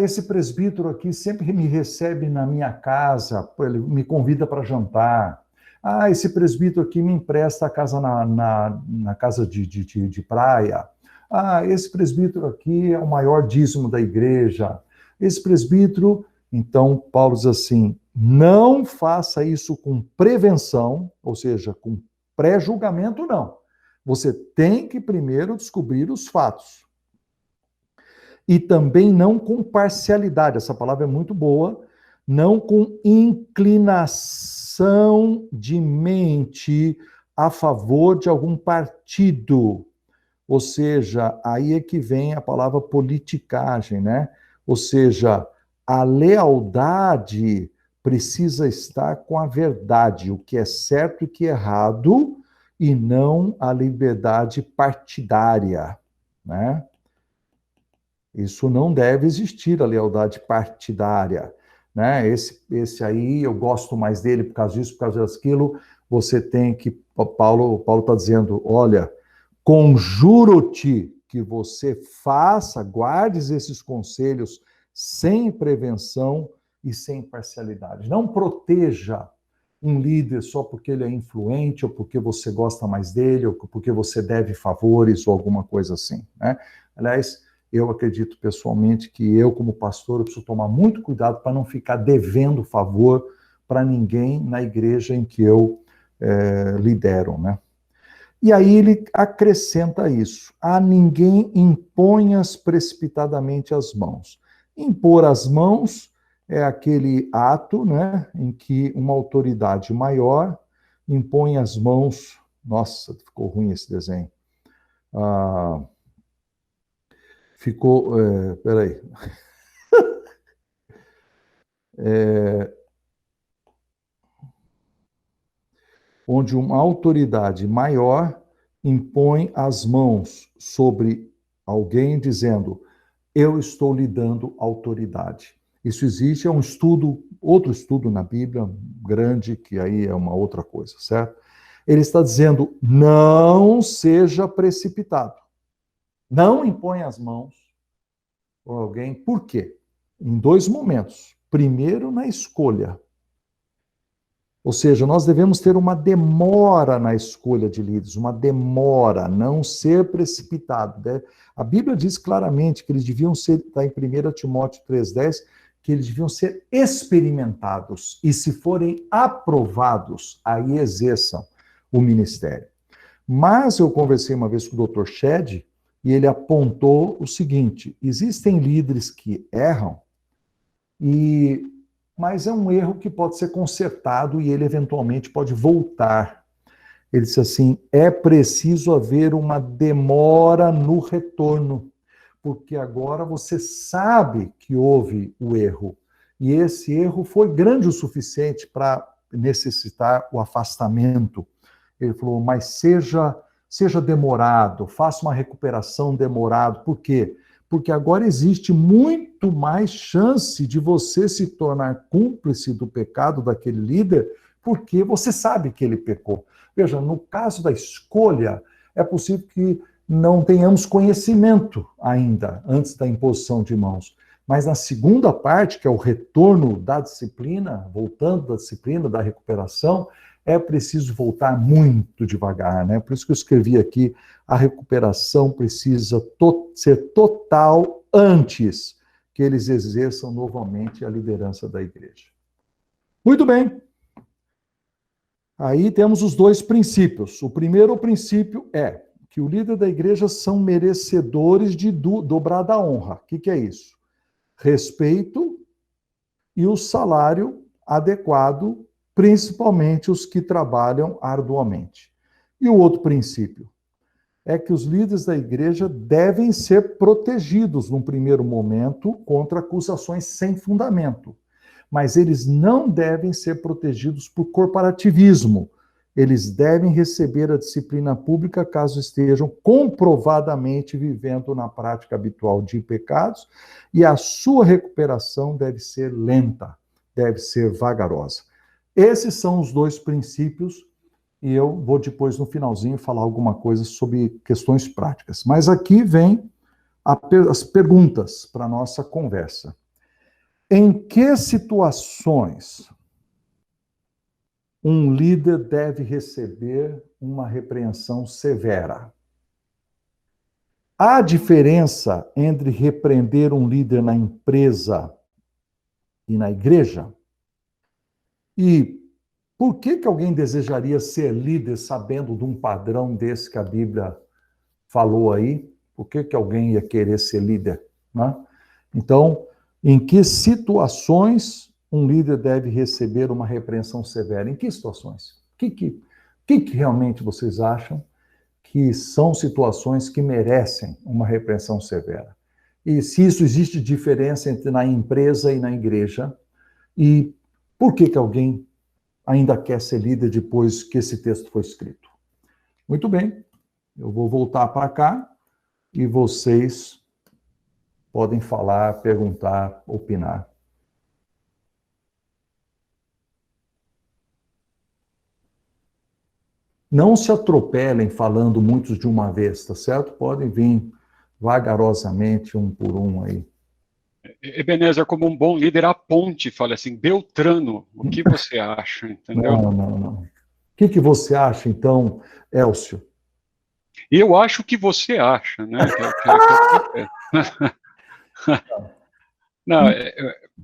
Esse presbítero aqui sempre me recebe na minha casa, ele me convida para jantar. Esse presbítero aqui me empresta a casa na casa de praia. Esse presbítero aqui é o maior dízimo da igreja. Esse presbítero... Então, Paulo diz assim, não faça isso com prevenção, ou seja, com pré-julgamento, não. Você tem que primeiro descobrir os fatos. E também não com parcialidade, essa palavra é muito boa, não com inclinação de mente a favor de algum partido. Ou seja, aí é que vem a palavra politicagem, né? Ou seja, a lealdade precisa estar com a verdade, o que é certo e o que é errado, e não a liberdade partidária, né? Isso não deve existir, a lealdade partidária, né? Esse aí, eu gosto mais dele por causa disso, por causa daquilo. Você tem que... Paulo está dizendo, olha, conjuro-te que você faça, guardes esses conselhos sem prevenção e sem parcialidade. Não proteja um líder só porque ele é influente, ou porque você gosta mais dele, ou porque você deve favores, ou alguma coisa assim, né? Aliás, eu acredito pessoalmente que eu, como pastor, eu preciso tomar muito cuidado para não ficar devendo favor para ninguém na igreja em que eu lidero, né? E aí ele acrescenta isso: a ninguém imponhas precipitadamente as mãos. Impor as mãos é aquele ato, né, em que uma autoridade maior impõe as mãos. Nossa, ficou ruim esse desenho. Peraí. Onde uma autoridade maior impõe as mãos sobre alguém, dizendo: eu estou lhe dando autoridade. Isso existe, é um estudo, outro estudo na Bíblia, grande, que aí é uma outra coisa, certo? Ele está dizendo: não seja precipitado. Não impõe as mãos por alguém. Por quê? Em dois momentos. Primeiro, na escolha. Ou seja, nós devemos ter uma demora na escolha de líderes, uma demora, não ser precipitado. A Bíblia diz claramente que eles deviam ser, está em 1 Timóteo 3,10, que eles deviam ser experimentados, e se forem aprovados, aí exerçam o ministério. Mas eu conversei uma vez com o Dr. Shedd, e ele apontou o seguinte: existem líderes que erram, mas é um erro que pode ser consertado e ele eventualmente pode voltar. Ele disse assim: é preciso haver uma demora no retorno, porque agora você sabe que houve o erro, e esse erro foi grande o suficiente para necessitar o afastamento. Ele falou: mas seja demorado, faça uma recuperação demorada. Por quê? Porque agora existe muito mais chance de você se tornar cúmplice do pecado daquele líder, porque você sabe que ele pecou. Veja, no caso da escolha, é possível que não tenhamos conhecimento ainda, antes da imposição de mãos. Mas na segunda parte, que é o retorno da disciplina, voltando da disciplina, da recuperação, é preciso voltar muito devagar, né? Por isso que eu escrevi aqui: a recuperação precisa ser total antes que eles exerçam novamente a liderança da igreja. Muito bem. Aí temos os dois princípios. O primeiro princípio é que o líder da igreja são merecedores de dobrada honra. O que é isso? Respeito e o salário adequado, principalmente os que trabalham arduamente. E o outro princípio é que os líderes da igreja devem ser protegidos, num primeiro momento, contra acusações sem fundamento. Mas eles não devem ser protegidos por corporativismo. Eles devem receber a disciplina pública caso estejam comprovadamente vivendo na prática habitual de pecados, e a sua recuperação deve ser lenta, deve ser vagarosa. Esses são os dois princípios, e eu vou depois, no finalzinho, falar alguma coisa sobre questões práticas. Mas aqui vem as perguntas para a nossa conversa. Em que situações um líder deve receber uma repreensão severa? Há diferença entre repreender um líder na empresa e na igreja? E por que alguém desejaria ser líder sabendo de um padrão desse que a Bíblia falou aí? Por que alguém ia querer ser líder, né? Então, em que situações um líder deve receber uma repreensão severa? Em que situações? O que realmente vocês acham que são situações que merecem uma repreensão severa? E se isso existe diferença entre na empresa e na igreja? E por que alguém ainda quer ser líder depois que esse texto foi escrito? Muito bem, eu vou voltar para cá e vocês podem falar, perguntar, opinar. Não se atropelem falando muitos de uma vez, tá certo? Podem vir vagarosamente, um por um aí. Ebenezer, como um bom líder, aponte, fale assim, Beltrano, o que você acha, entendeu? Não. O que você acha, então, Elcio? Eu acho que você acha, né? Não,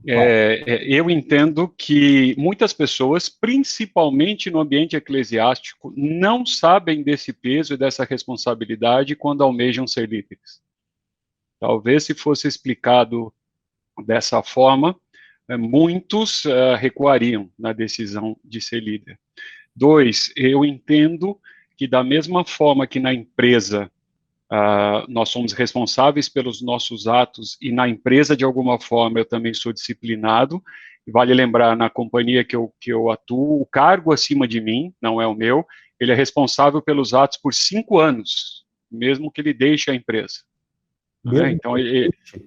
eu entendo que muitas pessoas, principalmente no ambiente eclesiástico, não sabem desse peso e dessa responsabilidade quando almejam ser líderes. Talvez se fosse explicado dessa forma, muitos recuariam na decisão de ser líder. 2, eu entendo que da mesma forma que na empresa nós somos responsáveis pelos nossos atos e na empresa, de alguma forma, eu também sou disciplinado. Vale lembrar, na companhia que eu atuo, o cargo acima de mim, não é o meu, ele é responsável pelos atos por 5 anos, mesmo que ele deixe a empresa. Então,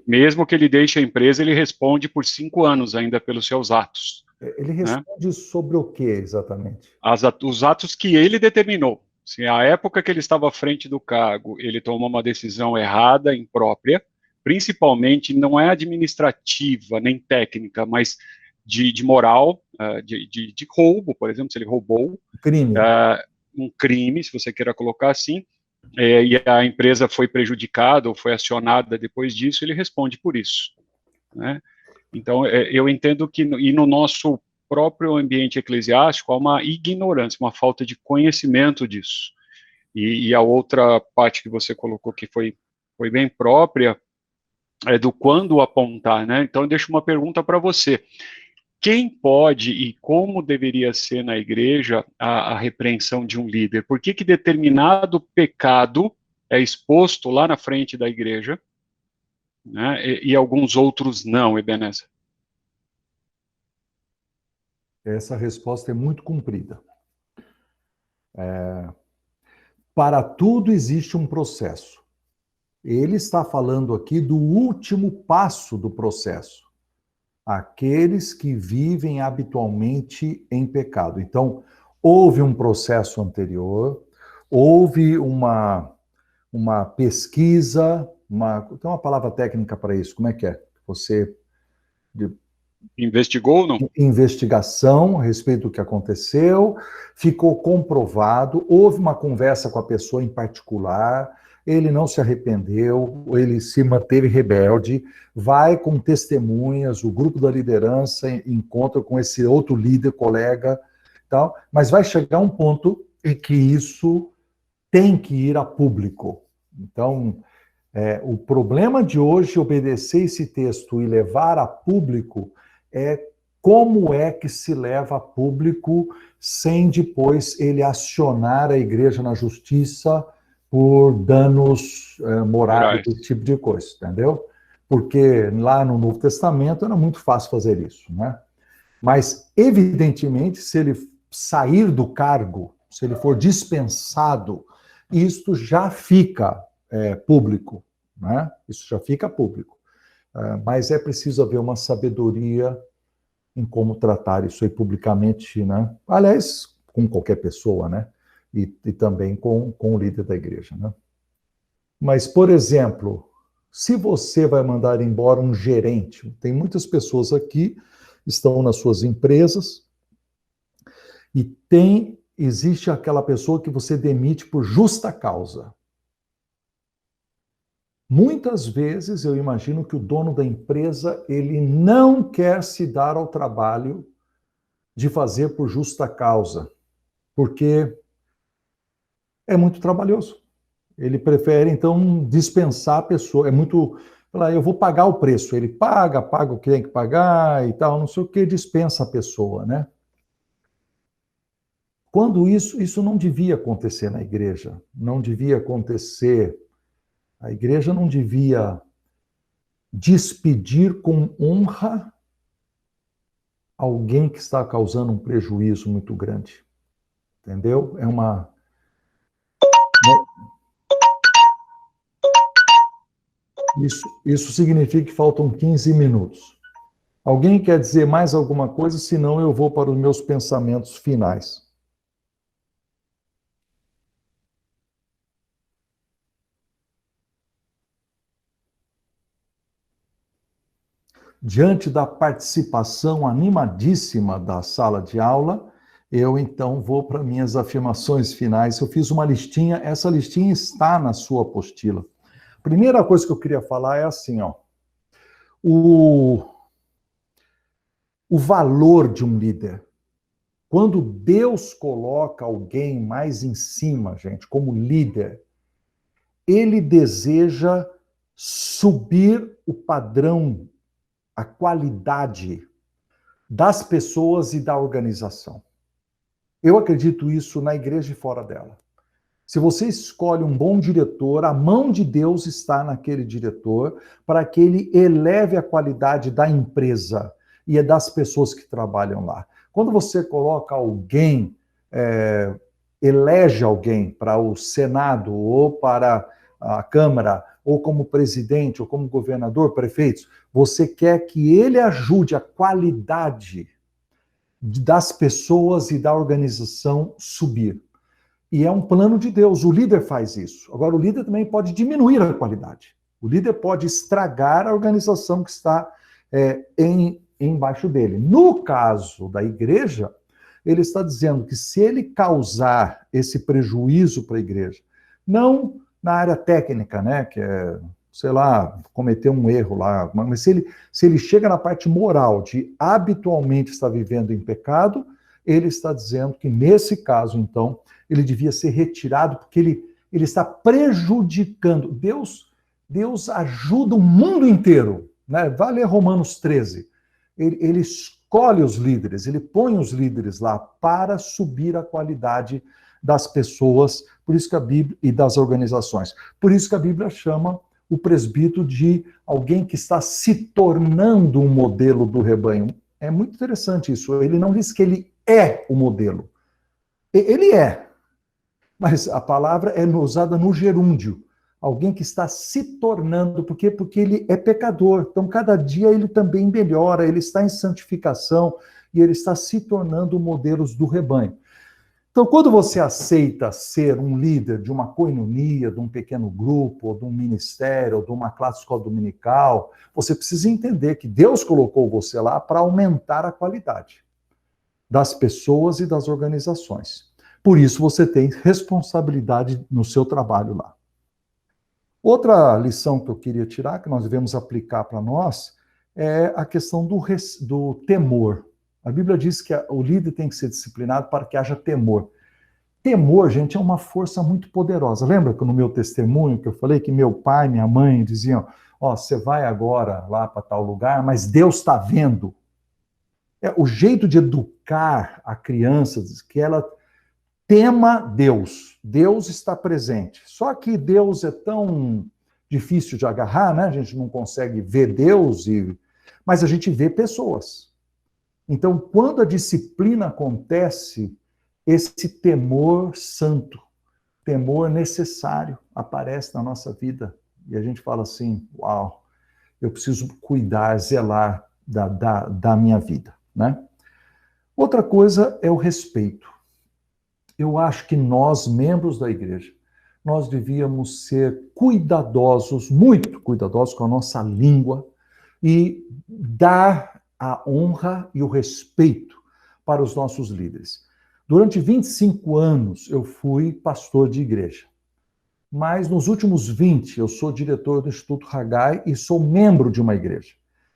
mesmo que ele deixe a empresa, ele responde por 5 anos ainda pelos seus atos. Ele responde sobre o que exatamente? Os atos que ele determinou. Se a época que ele estava à frente do cargo, ele tomou uma decisão errada, imprópria, principalmente não é administrativa nem técnica, mas de moral, de roubo, por exemplo, se ele roubou, crime. Um crime, se você queira colocar assim, e a empresa foi prejudicada ou foi acionada depois disso, ele responde por isso, né? Então, eu entendo que, e no nosso próprio ambiente eclesiástico, há uma ignorância, uma falta de conhecimento disso. E a outra parte que você colocou que foi bem própria, é do quando apontar, né? Então, eu deixo uma pergunta para você. Quem pode e como deveria ser na igreja a repreensão de um líder? Por que determinado pecado é exposto lá na frente da igreja, né, e alguns outros não, Ebenezer? Essa resposta é muito comprida. Para tudo existe um processo. Ele está falando aqui do último passo do processo. Aqueles que vivem habitualmente em pecado. Então, houve um processo anterior, houve uma pesquisa, tem uma palavra técnica para isso, como é que é? Você investigou ou não? Investigação a respeito do que aconteceu, ficou comprovado, houve uma conversa com a pessoa em particular, ele não se arrependeu, ele se manteve rebelde, vai com testemunhas, o grupo da liderança encontra com esse outro líder, colega, tal, mas vai chegar um ponto em que isso tem que ir a público. Então, o problema de hoje, obedecer esse texto e levar a público, é como é que se leva a público sem depois ele acionar a igreja na justiça por danos morais, esse tipo de coisa, entendeu? Porque lá no Novo Testamento era muito fácil fazer isso, né? Mas, evidentemente, se ele sair do cargo, se ele for dispensado, isto já fica público, né? Isso já fica público. Mas é preciso haver uma sabedoria em como tratar isso aí publicamente, né? Aliás, com qualquer pessoa, né? E também com o líder da igreja, né? Mas, por exemplo, se você vai mandar embora um gerente, tem muitas pessoas aqui, estão nas suas empresas, e existe aquela pessoa que você demite por justa causa. Muitas vezes eu imagino que o dono da empresa, ele não quer se dar ao trabalho de fazer por justa causa, porque é muito trabalhoso. Ele prefere, então, dispensar a pessoa. É muito... eu vou pagar o preço. Ele paga o que tem que pagar e tal, não sei o que, dispensa a pessoa, né? Quando isso não devia acontecer na igreja, não devia acontecer. A igreja não devia despedir com honra alguém que está causando um prejuízo muito grande. Entendeu? É Isso significa que faltam 15 minutos. Alguém quer dizer mais alguma coisa? Senão eu vou para os meus pensamentos finais. Diante da participação animadíssima da sala de aula, eu então vou para minhas afirmações finais. Eu fiz uma listinha, essa listinha está na sua apostila. Primeira coisa que eu queria falar é assim, ó. O valor de um líder. Quando Deus coloca alguém mais em cima, gente, como líder, ele deseja subir o padrão, a qualidade das pessoas e da organização. Eu acredito isso na igreja e fora dela. Se você escolhe um bom diretor, a mão de Deus está naquele diretor para que ele eleve a qualidade da empresa e das pessoas que trabalham lá. Quando você coloca alguém, elege alguém para o Senado ou para a Câmara, ou como presidente, ou como governador, prefeitos, você quer que ele ajude a qualidade das pessoas e da organização subir. E é um plano de Deus, o líder faz isso. Agora, o líder também pode diminuir a qualidade. O líder pode estragar a organização que está embaixo dele. No caso da igreja, ele está dizendo que se ele causar esse prejuízo para a igreja, não na área técnica, né, que é, sei lá, cometer um erro lá, mas se ele chega na parte moral de habitualmente estar vivendo em pecado, ele está dizendo que nesse caso, então, ele devia ser retirado porque ele está prejudicando. Deus ajuda o mundo inteiro, né? Vai ler Romanos 13. Ele escolhe os líderes, ele põe os líderes lá para subir a qualidade das pessoas, por isso que a Bíblia, e das organizações. Por isso que a Bíblia chama o presbítero de alguém que está se tornando um modelo do rebanho. É muito interessante isso. Ele não diz que ele é o modelo. Ele é. Mas a palavra é usada no gerúndio. Alguém que está se tornando, por quê? Porque ele é pecador. Então, cada dia ele também melhora, ele está em santificação e ele está se tornando modelos do rebanho. Então, quando você aceita ser um líder de uma coinonia, de um pequeno grupo, ou de um ministério, ou de uma classe escola dominical, você precisa entender que Deus colocou você lá para aumentar a qualidade das pessoas e das organizações. Por isso, você tem responsabilidade no seu trabalho lá. Outra lição que eu queria tirar, que nós devemos aplicar para nós, é a questão do temor. A Bíblia diz que o líder tem que ser disciplinado para que haja temor. Temor, gente, é uma força muito poderosa. Lembra que no meu testemunho que eu falei que meu pai e minha mãe diziam, você vai agora lá para tal lugar, mas Deus está vendo. O jeito de educar a criança, que ela tema Deus. Deus está presente. Só que Deus é tão difícil de agarrar, né? A gente não consegue ver Deus, mas a gente vê pessoas. Então, quando a disciplina acontece, esse temor santo, temor necessário, aparece na nossa vida. E a gente fala assim, uau, eu preciso cuidar, zelar da minha vida, né? Outra coisa é o respeito. Eu acho que nós, membros da igreja, nós devíamos ser cuidadosos, muito cuidadosos com a nossa língua e dar a honra e o respeito para os nossos líderes. Durante 25 anos eu fui pastor de igreja, mas nos últimos 20 eu sou diretor do Instituto Haggai e sou membro de uma igreja.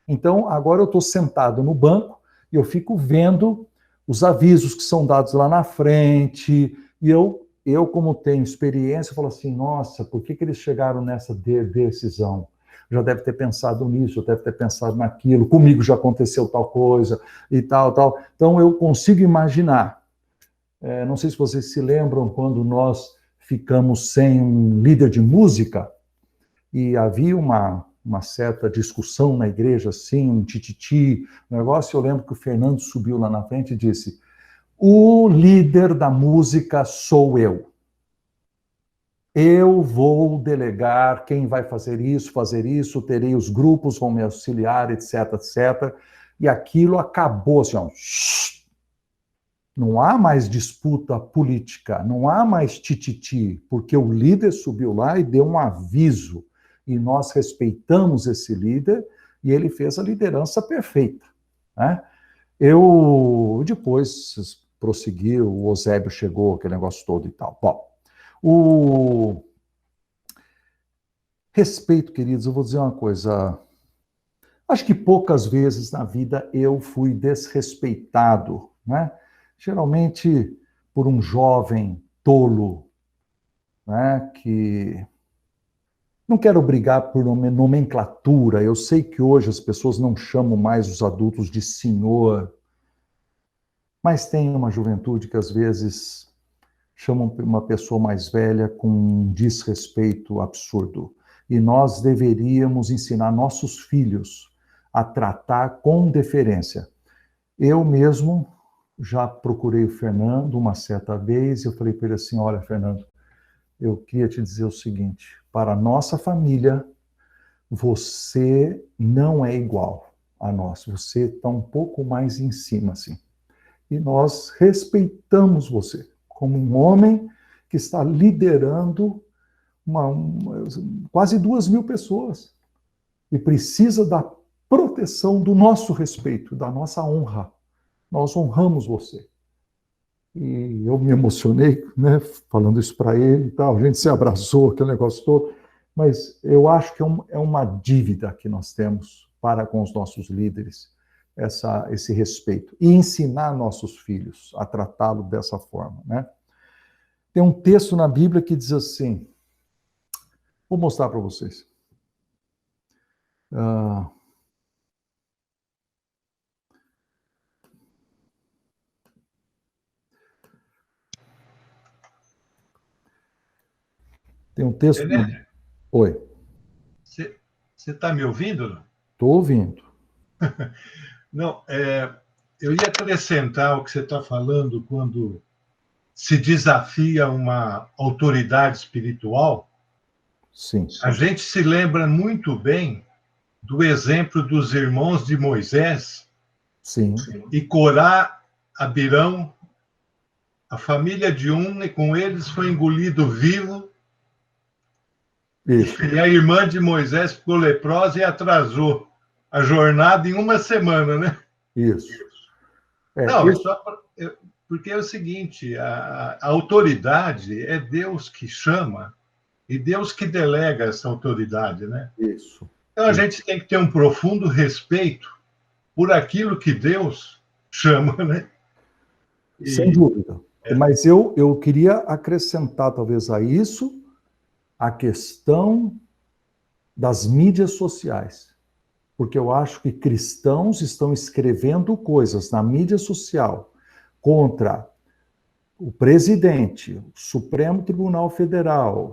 Então agora eu estou sentado no banco e eu fico vendo os avisos que são dados lá na frente, e eu como tenho experiência, falo assim, nossa, por que eles chegaram nessa decisão? Já deve ter pensado nisso, já deve ter pensado naquilo, comigo já aconteceu tal coisa, e tal. Então eu consigo imaginar. Não sei se vocês se lembram quando nós ficamos sem um líder de música, e havia uma certa discussão na igreja, assim, um tititi, um negócio. Eu lembro que o Fernando subiu lá na frente e disse, o líder da música sou eu. eu vou delegar quem vai fazer isso, terei os grupos, vão me auxiliar, etc, etc. E aquilo acabou assim, ó. Não há mais disputa política, não há mais tititi, porque o líder subiu lá e deu um aviso. E nós respeitamos esse líder e ele fez a liderança perfeita, né? Eu depois prossegui, o Eusébio chegou, aquele negócio todo e tal. Bom, o respeito, queridos, eu vou dizer uma coisa. Acho que poucas vezes na vida eu fui desrespeitado, né? Geralmente por um jovem tolo, né? Que não quero brigar por nomenclatura. Eu sei que hoje as pessoas não chamam mais os adultos de senhor, mas tem uma juventude que às vezes chamam uma pessoa mais velha com um desrespeito absurdo. E nós deveríamos ensinar nossos filhos a tratar com deferência. Eu mesmo já procurei o Fernando uma certa vez, eu falei para ele assim, olha, Fernando, eu queria te dizer o seguinte, para a nossa família, você não é igual a nós, você está um pouco mais em cima, assim. E nós respeitamos você como um homem que está liderando quase 2.000 pessoas e precisa da proteção do nosso respeito, da nossa honra. Nós honramos você. E eu me emocionei, né, falando isso para ele e tal. A gente se abraçou, aquele negócio todo. Mas eu acho que é uma dívida que nós temos para com os nossos líderes, esse respeito. E ensinar nossos filhos a tratá-lo dessa forma, né? Tem um texto na Bíblia que diz assim, vou mostrar para vocês. Tem um texto... Oi. Você está me ouvindo? Estou ouvindo. Não, eu ia acrescentar o que você está falando quando se desafia uma autoridade espiritual. Sim. A gente se lembra muito bem do exemplo dos irmãos de Moisés. Sim. E Corá, Abirão, a família de e com eles foi engolido vivo. Isso. E a irmã de Moisés ficou leprosa e atrasou a jornada em uma semana, né? Isso. Não, porque é o seguinte, a autoridade é Deus que chama e Deus que delega essa autoridade, né? Isso. Então a gente tem que ter um profundo respeito por aquilo que Deus chama, né? Sem dúvida. Mas eu queria acrescentar, talvez, a isso, a questão das mídias sociais. Porque eu acho que cristãos estão escrevendo coisas na mídia social contra o presidente, o Supremo Tribunal Federal,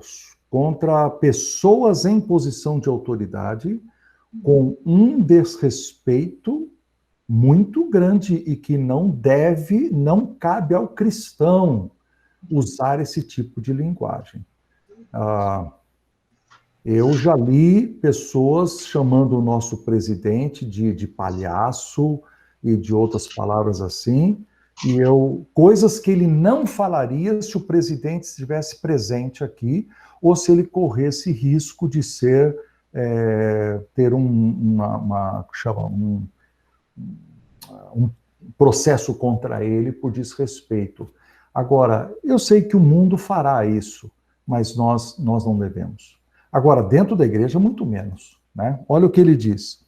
contra pessoas em posição de autoridade, com um desrespeito muito grande e que não cabe ao cristão usar esse tipo de linguagem. Eu já li pessoas chamando o nosso presidente de palhaço e de outras palavras assim, e coisas que ele não falaria se o presidente estivesse presente aqui ou se ele corresse risco de ter um processo contra ele por desrespeito. Agora, eu sei que o mundo fará isso, mas nós não devemos. Agora, dentro da igreja, muito menos, né? Olha o que ele diz.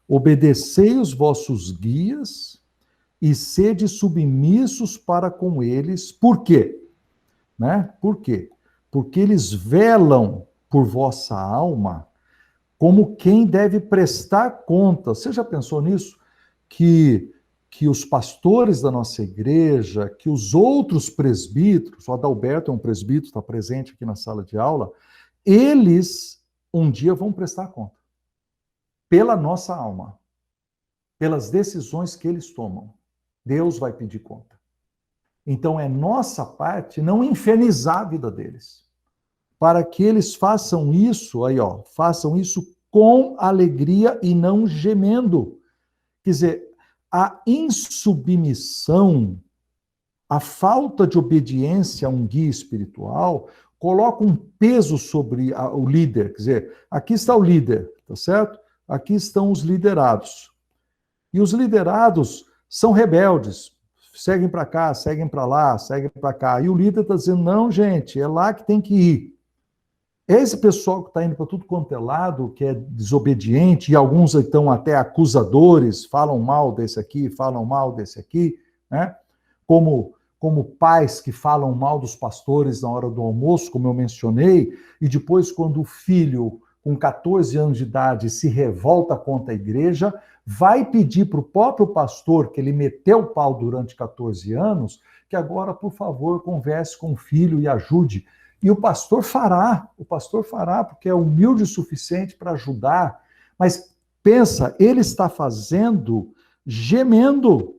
Obedecei os vossos guias e sede submissos para com eles. Por quê? Né? Por quê? Porque eles velam por vossa alma como quem deve prestar conta. Você já pensou nisso? Que os pastores da nossa igreja, que os outros presbíteros, o Adalberto é um presbítero, está presente aqui na sala de aula, eles um dia vão prestar conta pela nossa alma, pelas decisões que eles tomam. Deus vai pedir conta. Então é nossa parte não infernizar a vida deles. para que eles façam isso, aí ó, façam isso com alegria e não gemendo. Quer dizer, a insubmissão, a falta de obediência a um guia espiritual, coloca um peso sobre o líder. Quer dizer, aqui está o líder, tá certo? Aqui estão os liderados. E os liderados são rebeldes, seguem para cá, seguem para lá, seguem para cá. E o líder está dizendo, não, gente, é lá que tem que ir. Esse pessoal que está indo para tudo quanto é lado, que é desobediente, e alguns estão até acusadores, falam mal desse aqui, falam mal desse aqui, né? Como pais que falam mal dos pastores na hora do almoço, como eu mencionei, e depois quando o filho, com 14 anos de idade, se revolta contra a igreja, vai pedir para o próprio pastor, que ele meteu o pau durante 14 anos, que agora, por favor, converse com o filho e ajude. E o pastor fará, porque é humilde o suficiente para ajudar. Mas pensa, ele está fazendo gemendo,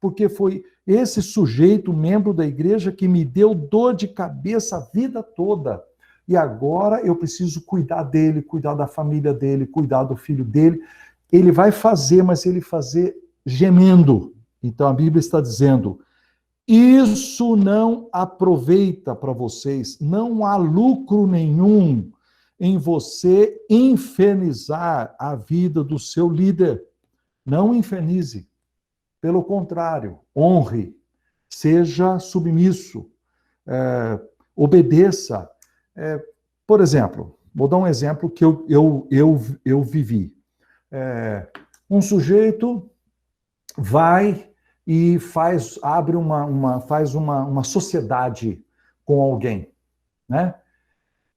porque foi esse sujeito, membro da igreja, que me deu dor de cabeça a vida toda. E agora eu preciso cuidar dele, cuidar da família dele, cuidar do filho dele. Ele vai fazer, mas ele fazer gemendo. Então a Bíblia está dizendo, isso não aproveita para vocês, não há lucro nenhum em você infernizar a vida do seu líder. Não infernize. Pelo contrário, honre, seja submisso, obedeça. Por exemplo, vou dar um exemplo que eu vivi. Um sujeito vai e abre uma sociedade com alguém, né?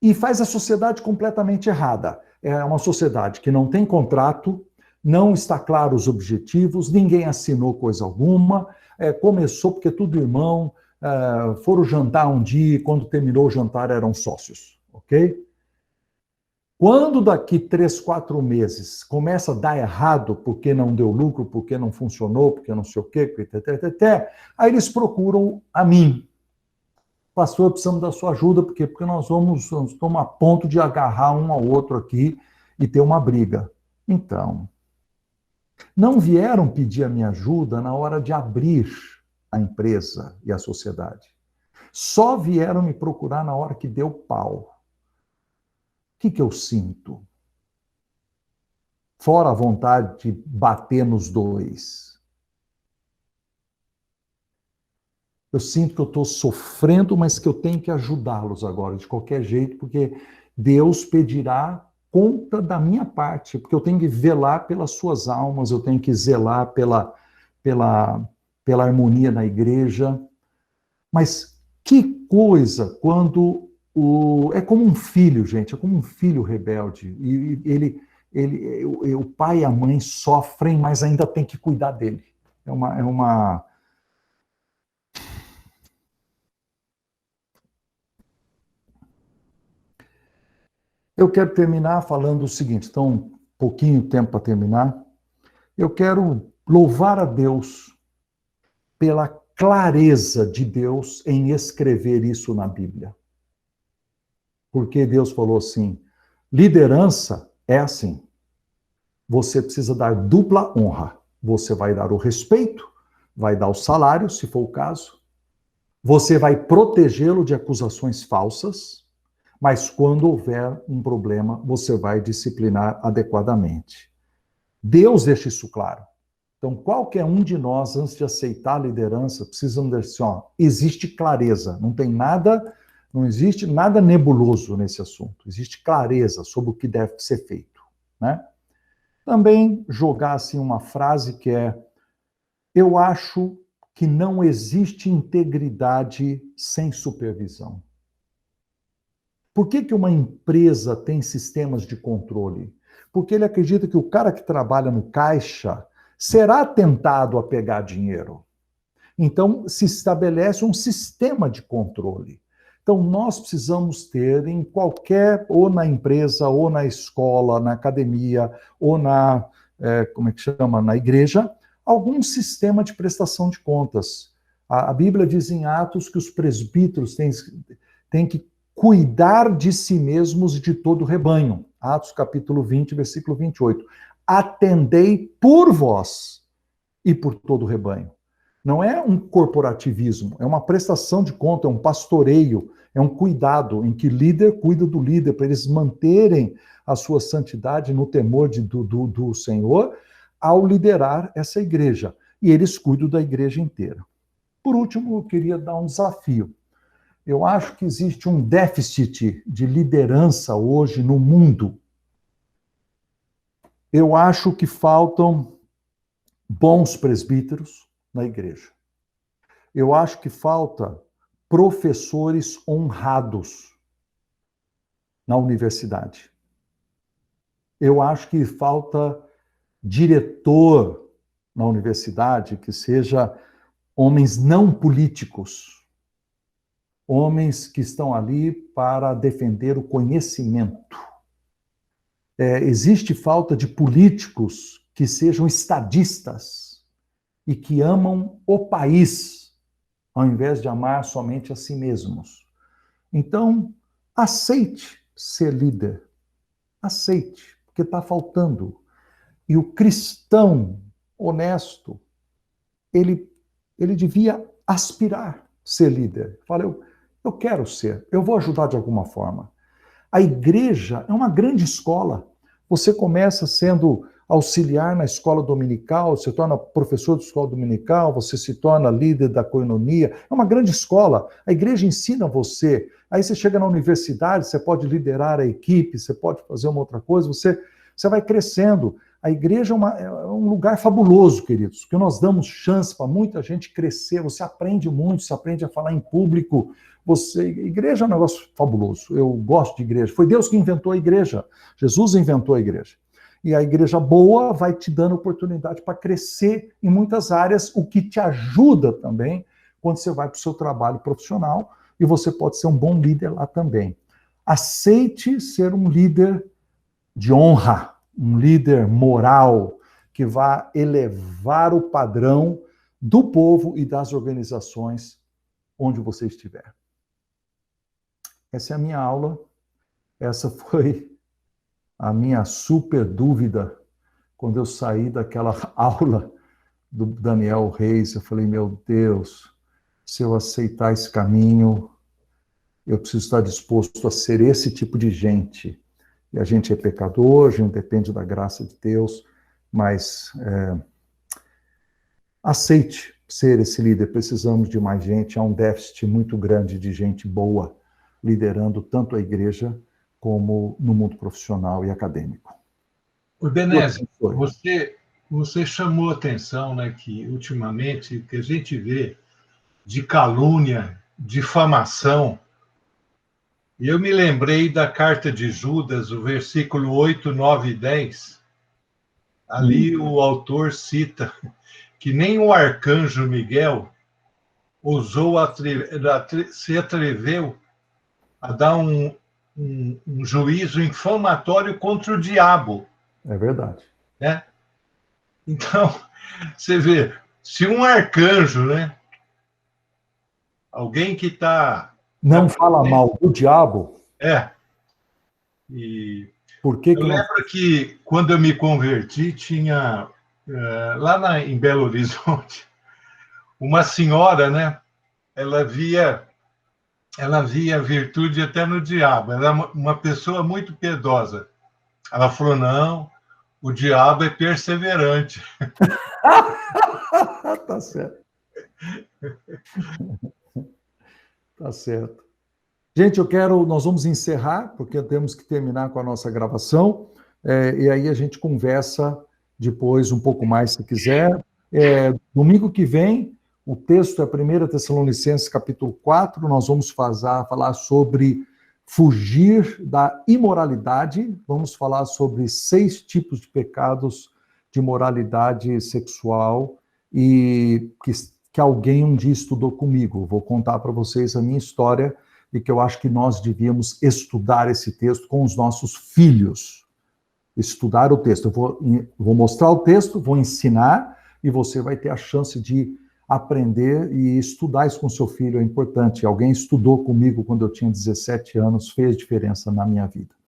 E faz a sociedade completamente errada. É uma sociedade que não tem contrato, não está claro os objetivos, ninguém assinou coisa alguma, começou porque tudo irmão, foram jantar um dia e quando terminou o jantar eram sócios, ok? Quando daqui 3, 4 meses começa a dar errado porque não deu lucro, porque não funcionou, porque não sei o quê, aí eles procuram a mim. Pastor, precisamos da sua ajuda, porque nós vamos a ponto de agarrar um ao outro aqui e ter uma briga. Então, não vieram pedir a minha ajuda na hora de abrir a empresa e a sociedade. Só vieram me procurar na hora que deu pau. O que eu sinto? Fora a vontade de bater nos dois. Eu sinto que eu estou sofrendo, mas que eu tenho que ajudá-los agora, de qualquer jeito, porque Deus pedirá conta da minha parte, porque eu tenho que velar pelas suas almas, eu tenho que zelar pela harmonia na igreja. Mas que coisa quando é como um filho, gente, é como um filho rebelde. E o pai e a mãe sofrem, mas ainda tem que cuidar dele. Eu quero terminar falando o seguinte, então, pouquinho tempo para terminar. Eu quero louvar a Deus pela clareza de Deus em escrever isso na Bíblia. Porque Deus falou assim, liderança é assim, você precisa dar dupla honra. Você vai dar o respeito, vai dar o salário, se for o caso, você vai protegê-lo de acusações falsas, mas quando houver um problema, você vai disciplinar adequadamente. Deus deixa isso claro. Então, qualquer um de nós, antes de aceitar a liderança, precisamos dizer assim, existe clareza, não existe nada nebuloso nesse assunto, existe clareza sobre o que deve ser feito, né? Também jogar assim uma frase que é, eu acho que não existe integridade sem supervisão. Por que uma empresa tem sistemas de controle? Porque ele acredita que o cara que trabalha no caixa será tentado a pegar dinheiro. Então, se estabelece um sistema de controle. Então, nós precisamos ter em qualquer, ou na empresa, ou na escola, na academia, ou na igreja, algum sistema de prestação de contas. A Bíblia diz em Atos que os presbíteros têm que cuidar de si mesmos e de todo o rebanho. Atos capítulo 20, versículo 28. Atendei por vós e por todo o rebanho. Não é um corporativismo, é uma prestação de conta, é um pastoreio, é um cuidado em que líder cuida do líder, para eles manterem a sua santidade no temor do Senhor ao liderar essa igreja. E eles cuidam da igreja inteira. Por último, eu queria dar um desafio. Eu acho que existe um déficit de liderança hoje no mundo. Eu acho que faltam bons presbíteros na igreja. Eu acho que falta professores honrados na universidade. Eu acho que falta diretor na universidade que seja homens não políticos, homens que estão ali para defender o conhecimento. Existe falta de políticos que sejam estadistas e que amam o país, ao invés de amar somente a si mesmos. Então, aceite ser líder. Aceite, porque está faltando. E o cristão honesto, ele devia aspirar ser líder. Fala, eu quero ser, eu vou ajudar de alguma forma. A igreja é uma grande escola. Você começa sendo auxiliar na escola dominical, se torna professor de escola dominical, você se torna líder da coinonia. É uma grande escola. A igreja ensina você. Aí você chega na universidade, você pode liderar a equipe, você pode fazer uma outra coisa, você vai crescendo. A igreja é um lugar fabuloso, queridos, porque nós damos chance para muita gente crescer, você aprende muito, você aprende a falar em público, igreja é um negócio fabuloso, eu gosto de igreja, foi Deus que inventou a igreja, Jesus inventou a igreja, e a igreja boa vai te dando oportunidade para crescer em muitas áreas, o que te ajuda também quando você vai para o seu trabalho profissional, e você pode ser um bom líder lá também. Aceite ser um líder de honra, um líder moral que vá elevar o padrão do povo e das organizações onde você estiver. Essa é a minha aula, essa foi a minha super dúvida quando eu saí daquela aula do Daniel Reis. Eu falei, meu Deus, se eu aceitar esse caminho, eu preciso estar disposto a ser esse tipo de gente. E a gente é pecador, a gente depende da graça de Deus, mas aceite ser esse líder. Precisamos de mais gente, há um déficit muito grande de gente boa liderando tanto a igreja como no mundo profissional e acadêmico. O Benésio, você chamou a atenção, né, que ultimamente o que a gente vê de calúnia, difamação. E eu me lembrei da carta de Judas, o versículo 8, 9 e 10. Ali o autor cita que nem o arcanjo Miguel se atreveu a dar um juízo infamatório contra o diabo. É verdade. Né? Então, você vê, se um arcanjo, né, alguém que está... Não fala mal do diabo. E por que eu lembro que quando eu me converti, tinha lá em Belo Horizonte uma senhora, né? Ela via virtude até no diabo. Ela era uma pessoa muito piedosa. Ela falou, não, o diabo é perseverante. Tá certo. Tá certo. Gente, nós vamos encerrar, porque temos que terminar com a nossa gravação, e aí a gente conversa depois um pouco mais, se quiser. Domingo que vem, o texto é 1 Tessalonicenses, capítulo 4, nós vamos falar sobre fugir da imoralidade, vamos falar sobre 6 tipos de pecados de moralidade sexual, e que alguém um dia estudou comigo. Vou contar para vocês a minha história, e que eu acho que nós devíamos estudar esse texto com os nossos filhos. Estudar o texto. Eu vou mostrar o texto, vou ensinar, e você vai ter a chance de aprender e estudar isso com seu filho é importante. Alguém estudou comigo quando eu tinha 17 anos, fez diferença na minha vida.